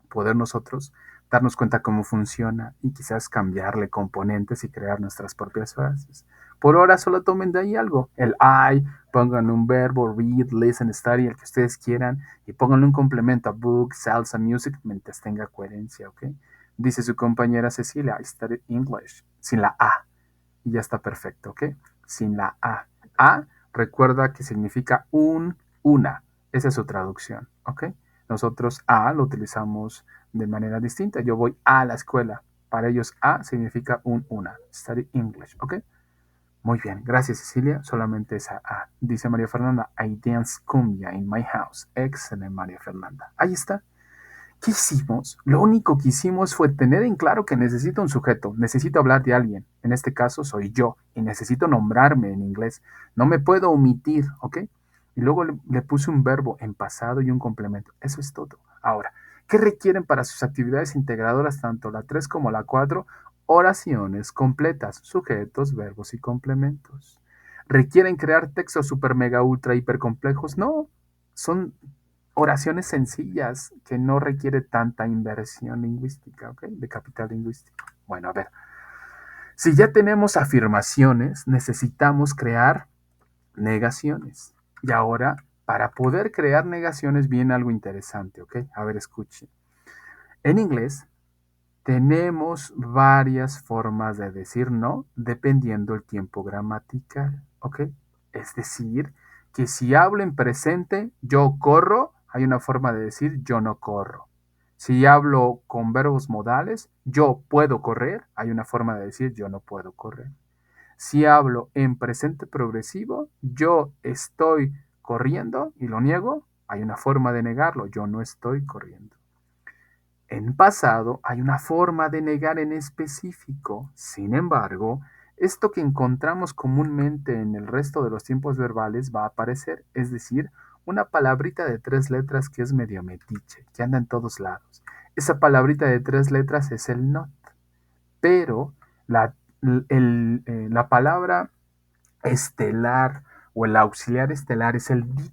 poder nosotros darnos cuenta cómo funciona y quizás cambiarle componentes y crear nuestras propias frases. Por ahora solo tomen de ahí algo. El I, pongan un verbo, read, listen, study, el que ustedes quieran, y pónganle un complemento a book, salsa, music, mientras tenga coherencia, ¿ok? Dice su compañera Cecilia, I studied English, sin la A, y ya está perfecto, ¿ok? Sin la A. A, recuerda que significa una. Esa es su traducción, ¿ok? Nosotros A lo utilizamos de manera distinta. Yo voy a la escuela. Para ellos A significa una. Study English, ¿ok? Muy bien, gracias Cecilia. Solamente esa A. Dice María Fernanda, I dance cumbia in my house. Excelente María Fernanda. Ahí está. ¿Qué hicimos? Lo único que hicimos fue tener en claro que necesito un sujeto, necesito hablar de alguien. En este caso soy yo y necesito nombrarme en inglés. No me puedo omitir, ¿ok? Y luego le puse un verbo en pasado y un complemento. Eso es todo. Ahora, ¿qué requieren para sus actividades integradoras, tanto la 3 como la 4? Oraciones completas, sujetos, verbos y complementos. ¿Requieren crear textos super mega ultra hiper complejos? No, son oraciones sencillas que no requiere tanta inversión lingüística, ¿ok? De capital lingüístico. Bueno, a ver. Si ya tenemos afirmaciones, necesitamos crear negaciones. Y ahora, para poder crear negaciones, viene algo interesante, ¿ok? A ver, escuchen. En inglés, tenemos varias formas de decir no dependiendo el tiempo gramatical, ¿ok? Es decir, que si hablo en presente, yo corro, hay una forma de decir yo no corro. Si hablo con verbos modales, yo puedo correr, hay una forma de decir yo no puedo correr. Si hablo en presente progresivo, yo estoy corriendo y lo niego, hay una forma de negarlo, yo no estoy corriendo. En pasado hay una forma de negar en específico. Sin embargo, esto que encontramos comúnmente en el resto de los tiempos verbales va a aparecer, es decir, una palabrita de 3 letras que es medio metiche, que anda en todos lados. Esa palabrita de 3 letras es el not, pero la, la palabra estelar o el auxiliar estelar es el did.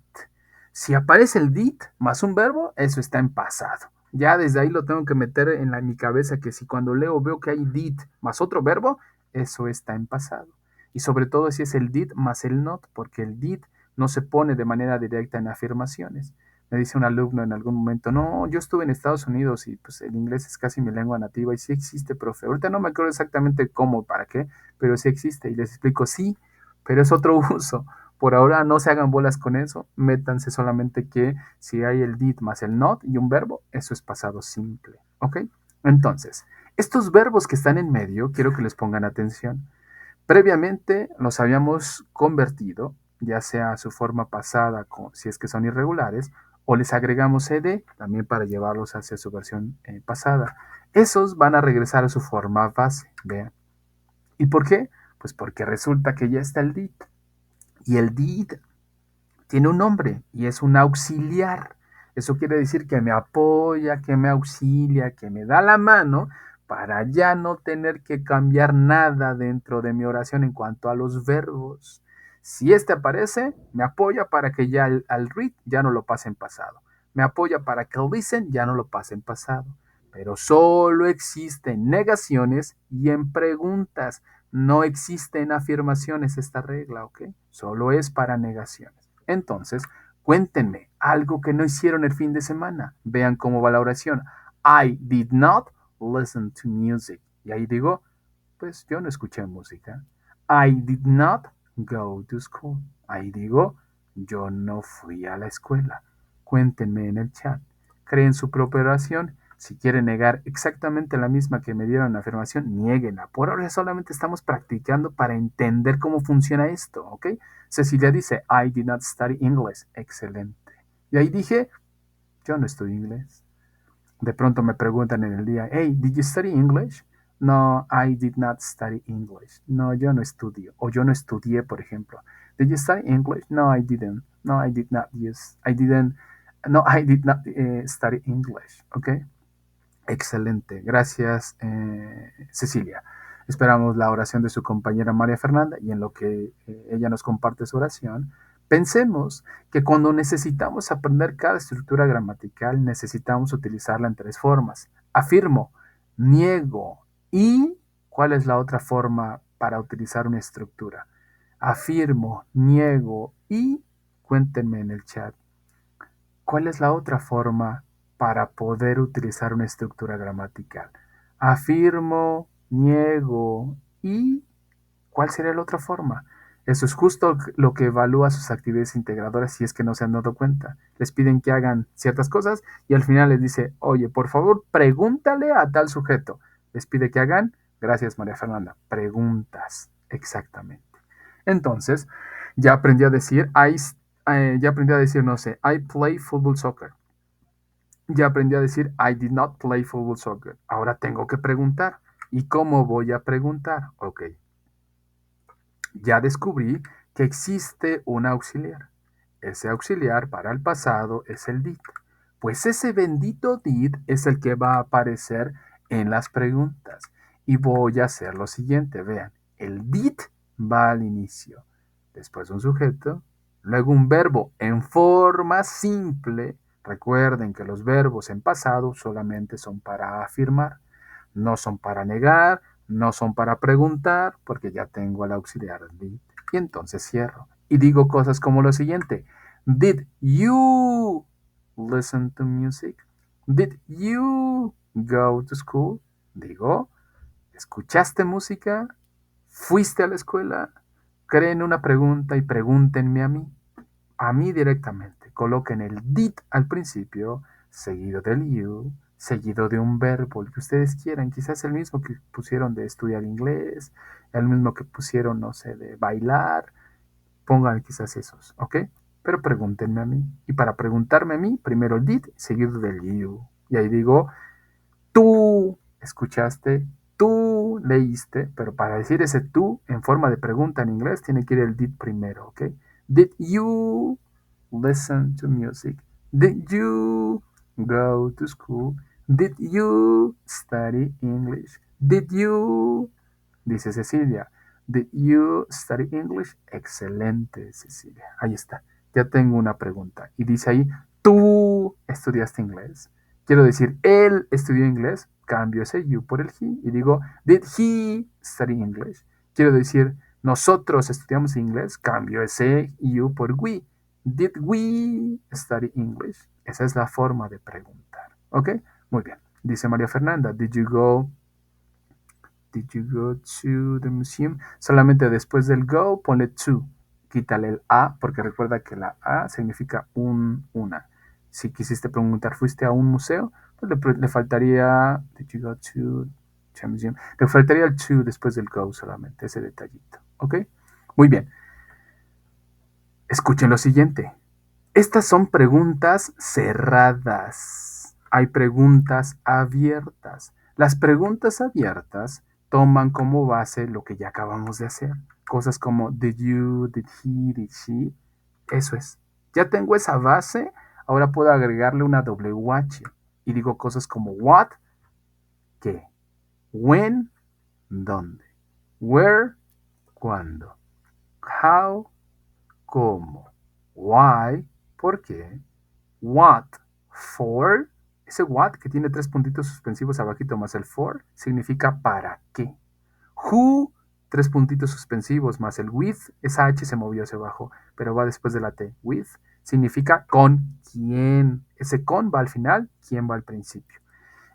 Si aparece el did más un verbo, eso está en pasado. Ya desde ahí lo tengo que meter en mi cabeza que si cuando leo veo que hay did más otro verbo, eso está en pasado. Y sobre todo si es el did más el not, porque el did no se pone de manera directa en afirmaciones. Me dice un alumno en algún momento, no, yo estuve en Estados Unidos y pues el inglés es casi mi lengua nativa y sí existe, profe. Ahorita no me acuerdo exactamente cómo, para qué, pero sí existe. Y les explico, sí, pero es otro uso. Por ahora no se hagan bolas con eso, métanse solamente que si hay el did más el not y un verbo, eso es pasado simple, ¿ok? Entonces, estos verbos que están en medio, quiero que les pongan atención. Previamente los habíamos convertido, ya sea a su forma pasada, si es que son irregulares, o les agregamos ed también para llevarlos hacia su versión pasada. Esos van a regresar a su forma base, vean. ¿Y por qué? Pues porque resulta que ya está el did. Y el did tiene un nombre y es un auxiliar. Eso quiere decir que me apoya, que me auxilia, que me da la mano para ya no tener que cambiar nada dentro de mi oración en cuanto a los verbos. Si este aparece, me apoya para que ya al read ya no lo pase en pasado. Me apoya para que el listen ya no lo pase en pasado. Pero solo existen negaciones y en preguntas. No existen afirmaciones esta regla, ¿ok? Solo es para negaciones. Entonces, cuéntenme algo que no hicieron el fin de semana. Vean cómo va la oración. I did not listen to music. Y ahí digo, pues yo no escuché música. I did not go to school. Ahí digo, yo no fui a la escuela. Cuéntenme en el chat. Creen su propia oración. Si quieren negar exactamente la misma que me dieron en la afirmación, niéguenla. Por ahora solamente estamos practicando para entender cómo funciona esto, ¿ok? Cecilia dice, I did not study English. Excelente. Y ahí dije, yo no estudio inglés. De pronto me preguntan en el día, hey, did you study English? No, I did not study English. No, yo no estudio. O yo no estudié, por ejemplo. Did you study English? No, I didn't. No, I did not use. I didn't. No, I did not study English. ¿Ok? Excelente. Gracias, Cecilia. Esperamos la oración de su compañera María Fernanda y en lo que ella nos comparte su oración, pensemos que cuando necesitamos aprender cada estructura gramatical, necesitamos utilizarla en 3 formas. Afirmo, niego y ¿cuál es la otra forma para utilizar una estructura? Afirmo, niego y cuéntenme en el chat. ¿Cuál es la otra forma para poder utilizar una estructura gramatical? Afirmo, niego y ¿cuál sería la otra forma? Eso es justo lo que evalúa sus actividades integradoras si es que no se han dado cuenta. Les piden que hagan ciertas cosas y al final les dice, oye, por favor, pregúntale a tal sujeto. Les pide que hagan, gracias María Fernanda, preguntas, exactamente. Entonces, ya aprendí a decir, ya aprendí a decir, no sé, I play football soccer. Ya aprendí a decir, I did not play football soccer. Ahora tengo que preguntar. ¿Y cómo voy a preguntar? Ok, ya descubrí que existe un auxiliar. Ese auxiliar para el pasado es el did. Pues ese bendito did es el que va a aparecer en las preguntas. Y voy a hacer lo siguiente, vean, el did va al inicio, después un sujeto, luego un verbo en forma simple. Recuerden que los verbos en pasado solamente son para afirmar, no son para negar, no son para preguntar, porque ya tengo el auxiliar did. Y entonces cierro. Y digo cosas como lo siguiente. Did you listen to music? Did you go to school? Digo, ¿escuchaste música? ¿Fuiste a la escuela? Creen una pregunta y pregúntenme a mí. A mí directamente. Coloquen el did al principio, seguido del you, seguido de un verbo, el que ustedes quieran, quizás el mismo que pusieron de estudiar inglés, el mismo que pusieron, no sé, de bailar, pongan quizás esos, ¿ok? Pero pregúntenme a mí. Y para preguntarme a mí, primero el did, seguido del you. Y ahí digo, tú escuchaste, tú leíste, pero para decir ese tú en forma de pregunta en inglés tiene que ir el did primero, ¿ok? Did you listen to music? Did you go to school? Did you study English? Did you, dice Cecilia, did you study English? Excelente, Cecilia. Ahí está. Ya tengo una pregunta. Y dice ahí, ¿tú estudiaste inglés? Quiero decir, él estudió inglés, cambio ese you por el he y digo, did he study English? Quiero decir, nosotros estudiamos inglés, cambio ese you por we. Did we study English? Esa es la forma de preguntar. ¿Ok? Muy bien. Dice María Fernanda, did you go to the museum? Solamente después del go, ponle to. Quítale el a, porque recuerda que la a significa una. Si quisiste preguntar, ¿fuiste a un museo? Pues le faltaría, did you go to the museum? Le faltaría el to después del go solamente, ese detallito. ¿Ok? Muy bien. Escuchen lo siguiente. Estas son preguntas cerradas. Hay preguntas abiertas. Las preguntas abiertas toman como base lo que ya acabamos de hacer. Cosas como did you, did he, did she. Eso es. Ya tengo esa base, ahora puedo agregarle una WH. Y digo cosas como what, qué, when, dónde, where, cuándo, how, cómo, why, por qué, what, for. Ese what que tiene tres puntitos suspensivos abajito más el for significa para qué. Who, tres puntitos suspensivos más el with, esa H se movió hacia abajo, pero va después de la T. With significa con quién. Ese con va al final, quién va al principio.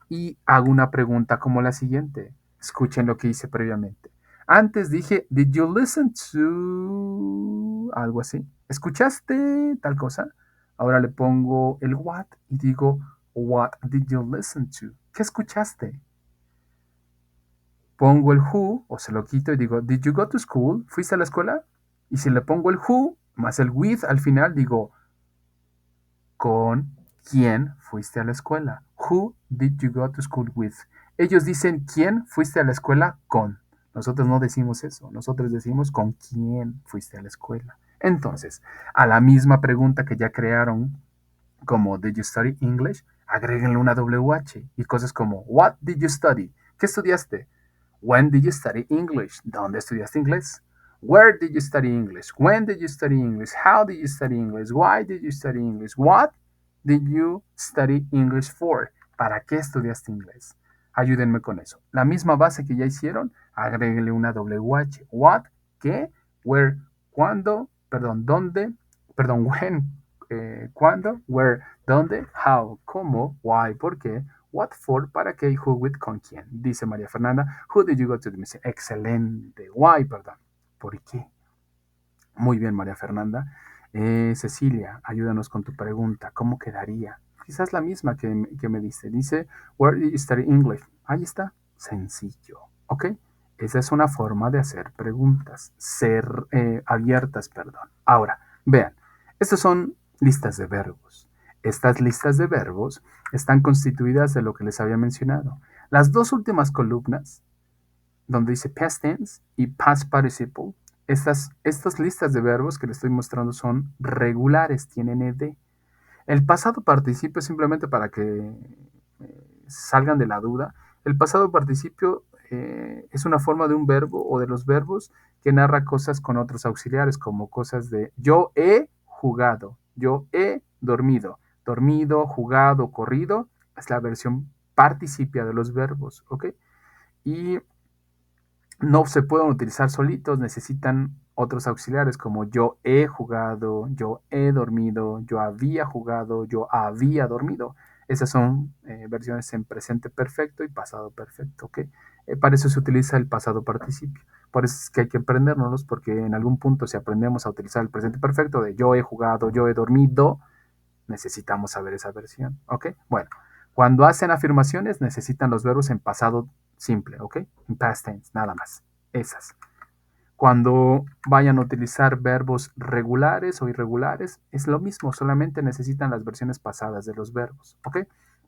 Y hago una pregunta como la siguiente. Escuchen lo que hice previamente. Antes dije, did you listen to algo así? ¿Escuchaste tal cosa? Ahora le pongo el what y digo, what did you listen to? ¿Qué escuchaste? Pongo el who o se lo quito y digo, did you go to school? ¿Fuiste a la escuela? Y si le pongo el who más el with al final, digo, ¿con quién fuiste a la escuela? Who did you go to school with? Ellos dicen, ¿quién fuiste a la escuela con? Nosotros no decimos eso, nosotros decimos, ¿con quién fuiste a la escuela? Entonces, a la misma pregunta que ya crearon, como did you study English, agréguenle una WH y cosas como what did you study? ¿Qué estudiaste? When did you study English? ¿Dónde estudiaste inglés? Where did you study English? When did you study English? How did you study English? Why did you study English? What did you study English for? ¿Para qué estudiaste inglés? Ayúdenme con eso. La misma base que ya hicieron, agréguenle una WH. What, qué, where, cuándo, perdón, dónde, perdón, when, cuándo, where, dónde, how, cómo, why, por qué, what for, para qué, who, with, con quién. Dice María Fernanda, who did you go to the museum? Excelente. Why, perdón. ¿Por qué? Muy bien, María Fernanda. Cecilia, ayúdanos con tu pregunta. ¿Cómo quedaría? Quizás la misma que me dice. Dice, where did you study English? Ahí está. Sencillo. ¿Ok? Esa es una forma de hacer preguntas. Ser abiertas, perdón. Ahora, vean. Estas son listas de verbos. Estas listas de verbos están constituidas de lo que les había mencionado. Las dos últimas columnas, donde dice past tense y past participle, estas listas de verbos que les estoy mostrando son regulares, tienen ed. El pasado participio, simplemente para que salgan de la duda, el pasado participio es una forma de un verbo o de los verbos que narra cosas con otros auxiliares, como cosas de yo he jugado, yo he dormido, dormido, jugado, corrido, es la versión participia de los verbos, ¿ok? Y no se pueden utilizar solitos, necesitan otros auxiliares como yo he jugado, yo he dormido, yo había jugado, yo había dormido. Esas son versiones en presente perfecto y pasado perfecto, ¿ok? Para eso se utiliza el pasado participio. Por eso es que hay que aprendérnoslos porque en algún punto si aprendemos a utilizar el presente perfecto de yo he jugado, yo he dormido, necesitamos saber esa versión, ¿ok? Bueno, Cuando hacen afirmaciones necesitan los verbos en pasado simple, ¿ok? En past tense, nada más. Esas. Cuando vayan a utilizar verbos regulares o irregulares, es lo mismo, solamente necesitan las versiones pasadas de los verbos, ¿ok?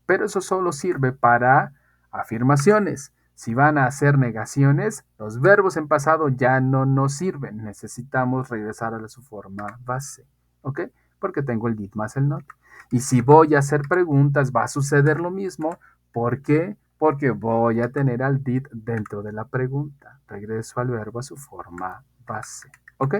Pero eso solo sirve para afirmaciones. Si van a hacer negaciones, los verbos en pasado ya no nos sirven. Necesitamos regresar a su forma base, ¿ok? Porque tengo el did más el not. Y si voy a hacer preguntas, va a suceder lo mismo. ¿Por qué? Porque voy a tener al did dentro de la pregunta. Regreso al verbo a su forma base. ¿Ok?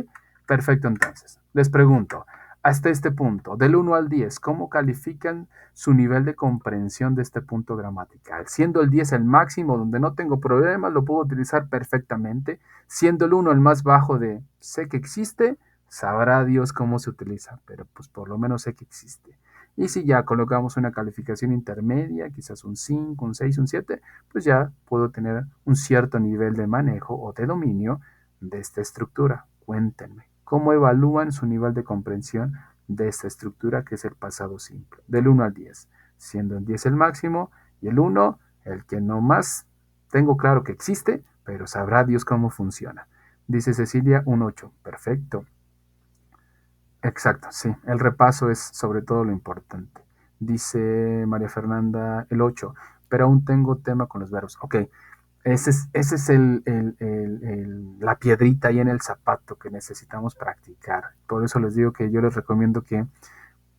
Perfecto, entonces. Les pregunto, hasta este punto, del 1 al 10, ¿cómo califican su nivel de comprensión de este punto gramatical? Siendo el 10 el máximo, donde no tengo problemas, lo puedo utilizar perfectamente. Siendo el 1 el más bajo de sé que existe, sabrá Dios cómo se utiliza, pero pues por lo menos sé que existe. Y si ya colocamos una calificación intermedia, quizás un 5, un 6, un 7, pues ya puedo tener un cierto nivel de manejo o de dominio de esta estructura. Cuéntenme, ¿cómo evalúan su nivel de comprensión de esta estructura que es el pasado simple? Del 1 al 10, siendo el 10 el máximo y el 1 el que no más tengo claro que existe, pero sabrá Dios cómo funciona. Dice Cecilia, un 8. Perfecto. Exacto, sí. El repaso es sobre todo lo importante. Dice María Fernanda el 8, pero aún tengo tema con los verbos. Ok, ese es la piedrita ahí en el zapato que necesitamos practicar. Por eso les digo que yo les recomiendo que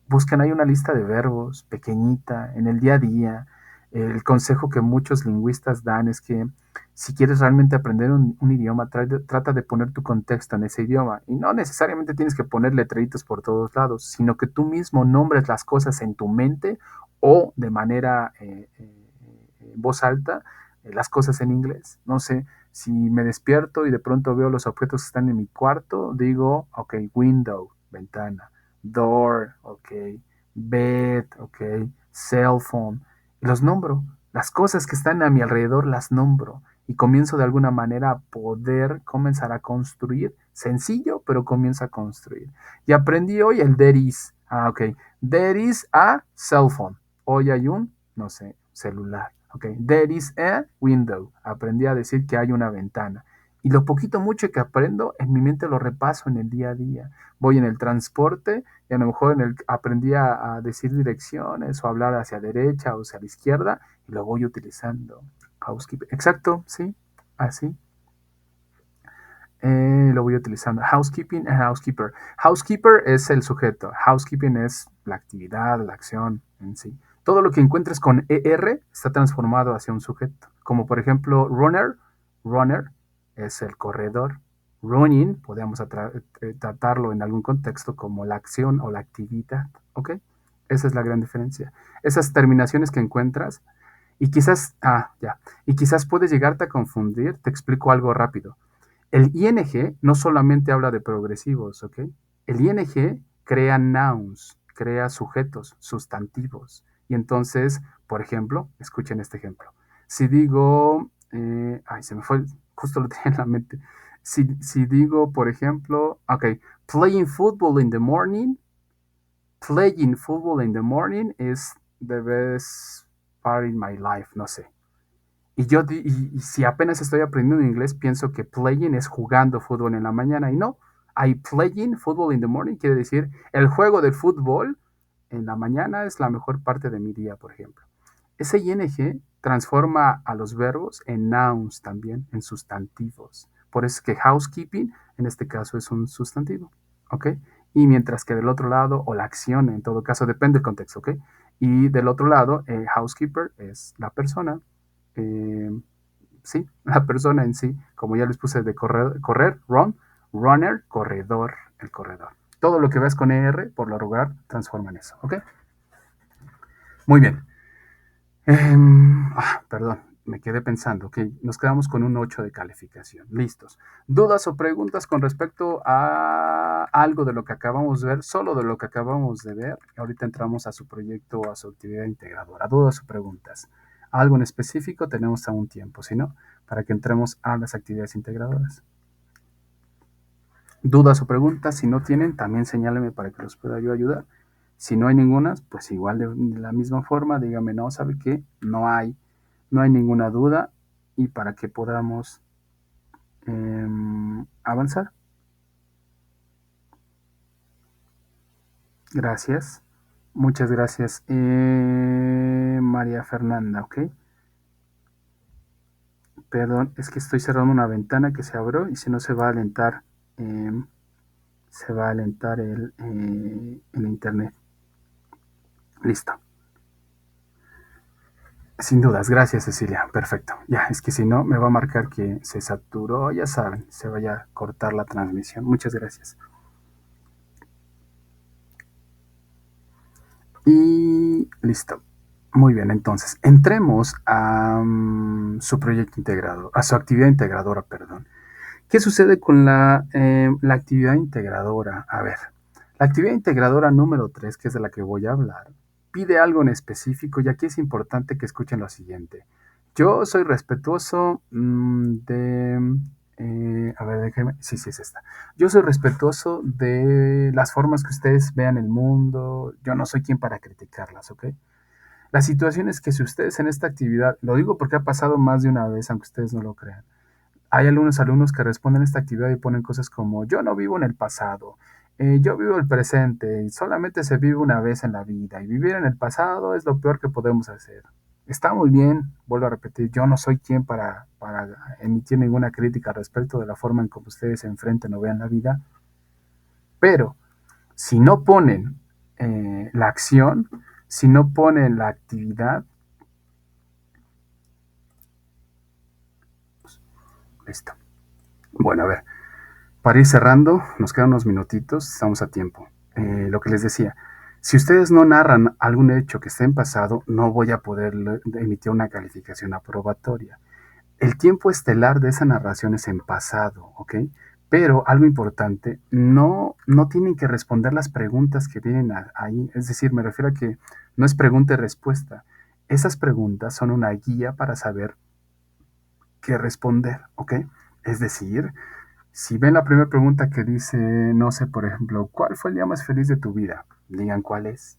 busquen ahí una lista de verbos pequeñita en el día a día. El consejo que muchos lingüistas dan es que si quieres realmente aprender un idioma, trata de poner tu contexto en ese idioma. Y no necesariamente tienes que poner letreritos por todos lados, sino que tú mismo nombres las cosas en tu mente o de manera en voz alta, las cosas en inglés. No sé, si me despierto y de pronto veo los objetos que están en mi cuarto, digo, ok, window, ventana, door, ok, bed, ok, cell phone. Y los nombro. Las cosas que están a mi alrededor las nombro y comienzo de alguna manera a poder comenzar a construir. Sencillo, pero comienzo a construir. Y aprendí hoy el there is. Ah, ok. There is a cell phone. Hoy hay un, no sé, celular. Ok. There is a window. Aprendí a decir que hay una ventana. Y lo poquito mucho que aprendo, en mi mente lo repaso en el día a día. Voy en el transporte y a lo mejor aprendí a decir direcciones o hablar hacia derecha o hacia la izquierda y lo voy utilizando. Housekeeper. Exacto, sí, así. Lo voy utilizando. Housekeeping and housekeeper. Housekeeper es el sujeto. Housekeeping es la actividad, la acción en sí. Todo lo que encuentres con ER está transformado hacia un sujeto. Como por ejemplo, runner. Runner es el corredor. Running, podemos tratarlo en algún contexto como la acción o la actividad. ¿Ok? Esa es la gran diferencia. Esas terminaciones que encuentras y quizás, ya, y quizás puedes llegarte a confundir. Te explico algo rápido. El ing no solamente habla de progresivos, ¿ok? El ing crea nouns, crea sujetos, sustantivos. Y entonces, por ejemplo, escuchen este ejemplo. Si digo, se me fue, justo lo tenía en la mente. Si digo, por ejemplo, ok, playing football in the morning, playing football in the morning is the best part in my life, no sé. Y si apenas estoy aprendiendo inglés, pienso que playing es jugando fútbol en la mañana. Y no, I playing football in the morning quiere decir el juego de fútbol en la mañana es la mejor parte de mi día, por ejemplo. Ese ing transforma a los verbos en nouns también, en sustantivos. Por eso es que housekeeping en este caso es un sustantivo, ¿ok? Y mientras que del otro lado, o la acción en todo caso, depende del contexto, ¿ok? Y del otro lado, housekeeper es la persona, eh, sí, la persona en sí, como ya les puse de correr, run, runner, corredor, el corredor. Todo lo que ves con ER, por lo regular, transforma en eso, ¿ok? Muy bien. Perdón, me quedé pensando, ok, nos quedamos con un 8 de calificación, listos. ¿Dudas o preguntas con respecto a algo de lo que acabamos de ver, solo de lo que acabamos de ver? Ahorita entramos a su proyecto o a su actividad integradora. ¿Dudas o preguntas? Algo en específico tenemos aún tiempo, si no, para que entremos a las actividades integradoras. Dudas o preguntas, si no tienen, también señálenme para que los pueda yo ayudar. Si no hay ninguna, pues igual de la misma forma, dígame, no, ¿sabe qué? No hay ninguna duda y para que podamos avanzar. Gracias. Muchas gracias. María Fernanda, ¿ok? Perdón, es que estoy cerrando una ventana que se abrió y si no se va a alentar, el internet. Listo. Sin dudas, gracias Cecilia. Perfecto. Ya, es que si no me va a marcar que se saturó, ya saben, se vaya a cortar la transmisión. Muchas gracias. Y listo. Muy bien, entonces, entremos a su proyecto integrador, a su actividad integradora, perdón. ¿Qué sucede con la actividad integradora? A ver, la actividad integradora número 3, que es de la que voy a hablar, pide algo en específico y aquí es importante que escuchen lo siguiente. Yo soy respetuoso a ver, déjenme. Sí, sí, es esta. Yo soy respetuoso de las formas que ustedes vean el mundo. Yo no soy quien para criticarlas, ¿ok? La situación es que si ustedes en esta actividad, lo digo porque ha pasado más de una vez, aunque ustedes no lo crean, hay algunos alumnos que responden a esta actividad y ponen cosas como yo no vivo en el pasado, yo vivo el presente, y solamente se vive una vez en la vida y vivir en el pasado es lo peor que podemos hacer. Está muy bien, vuelvo a repetir, yo no soy quien para emitir ninguna crítica respecto de la forma en cómo ustedes se enfrenten o vean la vida, pero si no ponen la acción, si no ponen la actividad, listo. Bueno, a ver, para ir cerrando, nos quedan unos minutitos, estamos a tiempo. Lo que les decía, si ustedes no narran algún hecho que esté en pasado, no voy a poder emitir una calificación aprobatoria. El tiempo estelar de esa narración es en pasado, ¿ok? Pero algo importante, no tienen que responder las preguntas que vienen ahí. Es decir, me refiero a que no es pregunta y respuesta. Esas preguntas son una guía para saber qué responder, ¿ok? Es decir, si ven la primera pregunta que dice, no sé, por ejemplo, ¿cuál fue el día más feliz de tu vida? Digan cuál es.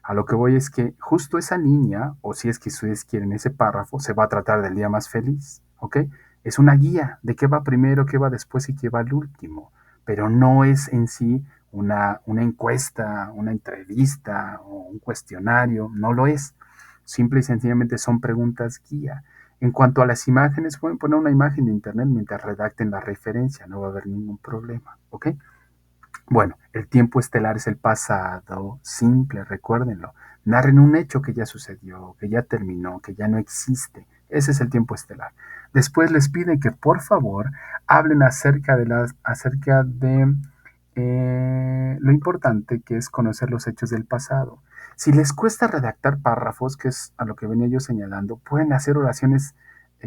A lo que voy es que justo esa línea, o si es que ustedes quieren ese párrafo, se va a tratar del día más feliz, ¿ok? Es una guía de qué va primero, qué va después y qué va al último, pero no es en sí una encuesta, una entrevista o un cuestionario, no lo es. Simple y sencillamente son preguntas guía. En cuanto a las imágenes, pueden poner una imagen de internet mientras redacten la referencia, no va a haber ningún problema, ¿ok? Bueno, el tiempo estelar es el pasado simple, recuérdenlo. Narren un hecho que ya sucedió, que ya terminó, que ya no existe. Ese es el tiempo estelar. Después les piden que por favor hablen acerca de lo importante que es conocer los hechos del pasado. Si les cuesta redactar párrafos, que es a lo que venía yo señalando, pueden hacer oraciones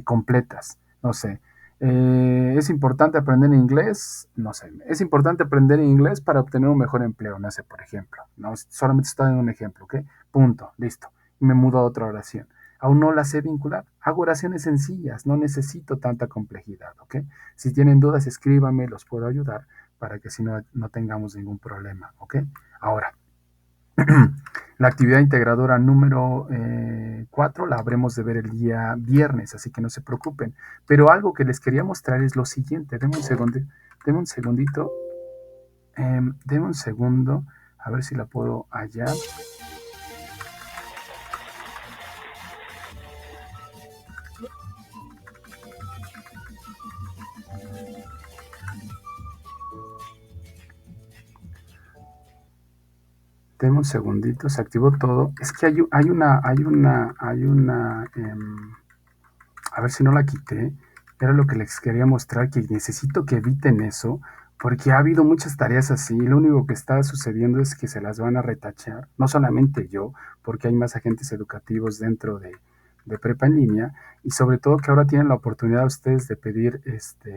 completas. No sé, es importante aprender inglés, no sé, es importante aprender inglés para obtener un mejor empleo, no sé, por ejemplo, no, solamente estoy dando un ejemplo, ¿ok? Punto, listo, y me mudo a otra oración. Aún no la sé vincular, hago oraciones sencillas, no necesito tanta complejidad, ¿ok? Si tienen dudas, escríbanme, los puedo ayudar para que si no tengamos ningún problema, ¿ok? Ahora, la actividad integradora número 4 la habremos de ver el día viernes, así que no se preocupen. Pero algo que les quería mostrar es lo siguiente. Denme un segundito. Denme un segundo. A ver si la puedo hallar. Denme un segundito. Se activó todo. Es que a ver si no la quité. Era lo que les quería mostrar, que necesito que eviten eso, porque ha habido muchas tareas así, y lo único que está sucediendo es que se las van a retachar, no solamente yo, porque hay más agentes educativos dentro de prepa en línea, y sobre todo que ahora tienen la oportunidad ustedes de pedir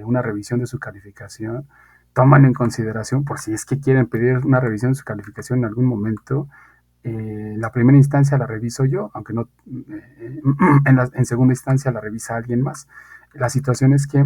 una revisión de su calificación, toman en consideración, por si es que quieren pedir una revisión de su calificación en algún momento, la primera instancia la reviso yo, aunque no, en segunda instancia la revisa alguien más. La situación es que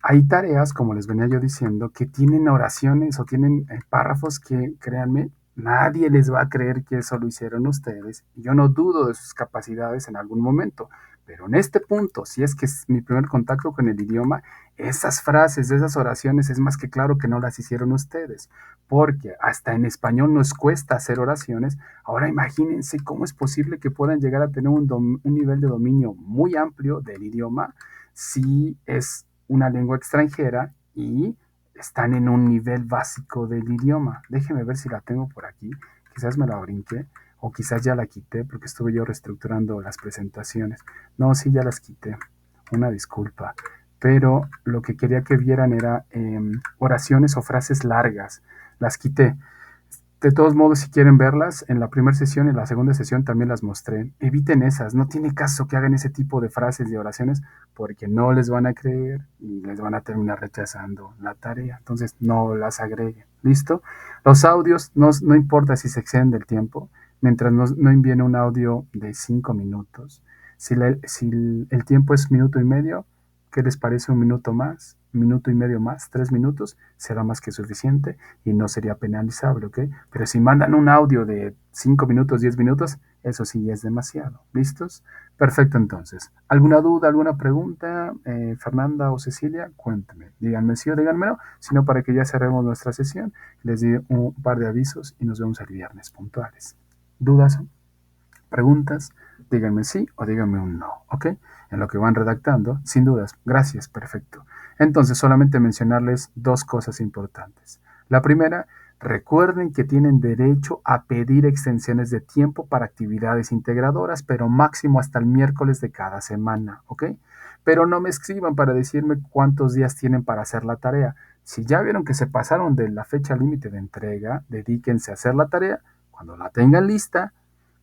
hay tareas, como les venía yo diciendo, que tienen oraciones o tienen párrafos que, créanme, Nadie les va a creer que eso lo hicieron ustedes. Y yo no dudo de sus capacidades en algún momento. Pero en este punto, si es que es mi primer contacto con el idioma, esas frases, esas oraciones, es más que claro que no las hicieron ustedes. Porque hasta en español nos cuesta hacer oraciones. Ahora imagínense cómo es posible que puedan llegar a tener un nivel de dominio muy amplio del idioma si es una lengua extranjera y están en un nivel básico del idioma. Déjeme ver si la tengo por aquí. Quizás me la brinqué o quizás ya la quité porque estuve yo reestructurando las presentaciones. No, sí, ya las quité. Una disculpa. Pero lo que quería que vieran era oraciones o frases largas. Las quité. De todos modos, si quieren verlas, en la primera sesión y en la segunda sesión también las mostré. Eviten esas, no tiene caso que hagan ese tipo de frases y oraciones porque no les van a creer y les van a terminar rechazando la tarea. Entonces, no las agreguen. ¿Listo? Los audios, no importa si se exceden del tiempo, mientras no envíen un audio de 5 minutos. Si el tiempo es minuto y medio, ¿qué les parece un minuto más? Minuto y medio más, 3 minutos, será más que suficiente y no sería penalizable, ¿ok? Pero si mandan un audio de 5 minutos, 10 minutos, eso sí es demasiado. ¿Listos? Perfecto, entonces. ¿Alguna duda, alguna pregunta, Fernanda o Cecilia? Cuéntame. Díganme sí o díganme no, sino para que ya cerremos nuestra sesión. Les di un par de avisos y nos vemos el viernes puntuales. ¿Dudas? ¿Preguntas? Díganme sí o díganme un no, ¿ok? En lo que van redactando, sin dudas. Gracias, perfecto. Entonces, solamente mencionarles dos cosas importantes. La primera, recuerden que tienen derecho a pedir extensiones de tiempo para actividades integradoras, pero máximo hasta el miércoles de cada semana, ¿ok? Pero no me escriban para decirme cuántos días tienen para hacer la tarea. Si ya vieron que se pasaron de la fecha límite de entrega, dedíquense a hacer la tarea. Cuando la tengan lista,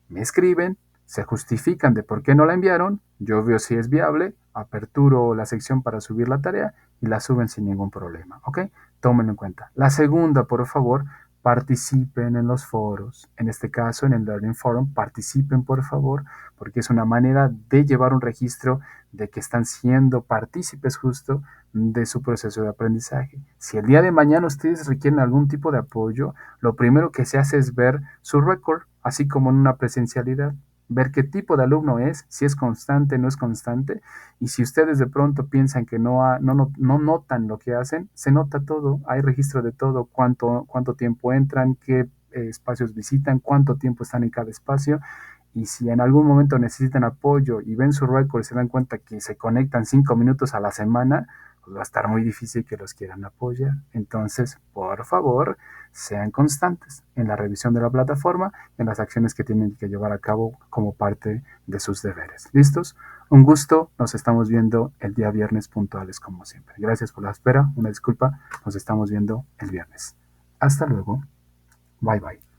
me escriben, se justifican de por qué no la enviaron, yo veo si es viable, aperturo la sección para subir la tarea y la suben sin ningún problema, ¿ok? Tómenlo en cuenta. La segunda, por favor, participen en los foros. En este caso, en el Learning Forum, participen, por favor, porque es una manera de llevar un registro de que están siendo partícipes justo de su proceso de aprendizaje. Si el día de mañana ustedes requieren algún tipo de apoyo, lo primero que se hace es ver su récord, así como en una presencialidad, ver qué tipo de alumno es, si es constante, no es constante, y si ustedes de pronto piensan que no notan lo que hacen, se nota todo, hay registro de todo, cuánto tiempo entran, qué espacios visitan, cuánto tiempo están en cada espacio, y si en algún momento necesitan apoyo y ven su récord y se dan cuenta que se conectan 5 minutos a la semana, pues va a estar muy difícil que los quieran apoyar. Entonces, por favor, sean constantes en la revisión de la plataforma, en las acciones que tienen que llevar a cabo como parte de sus deberes. ¿Listos? Un gusto, nos estamos viendo el día viernes puntuales como siempre. Gracias por la espera, una disculpa, nos estamos viendo el viernes. Hasta luego, bye bye.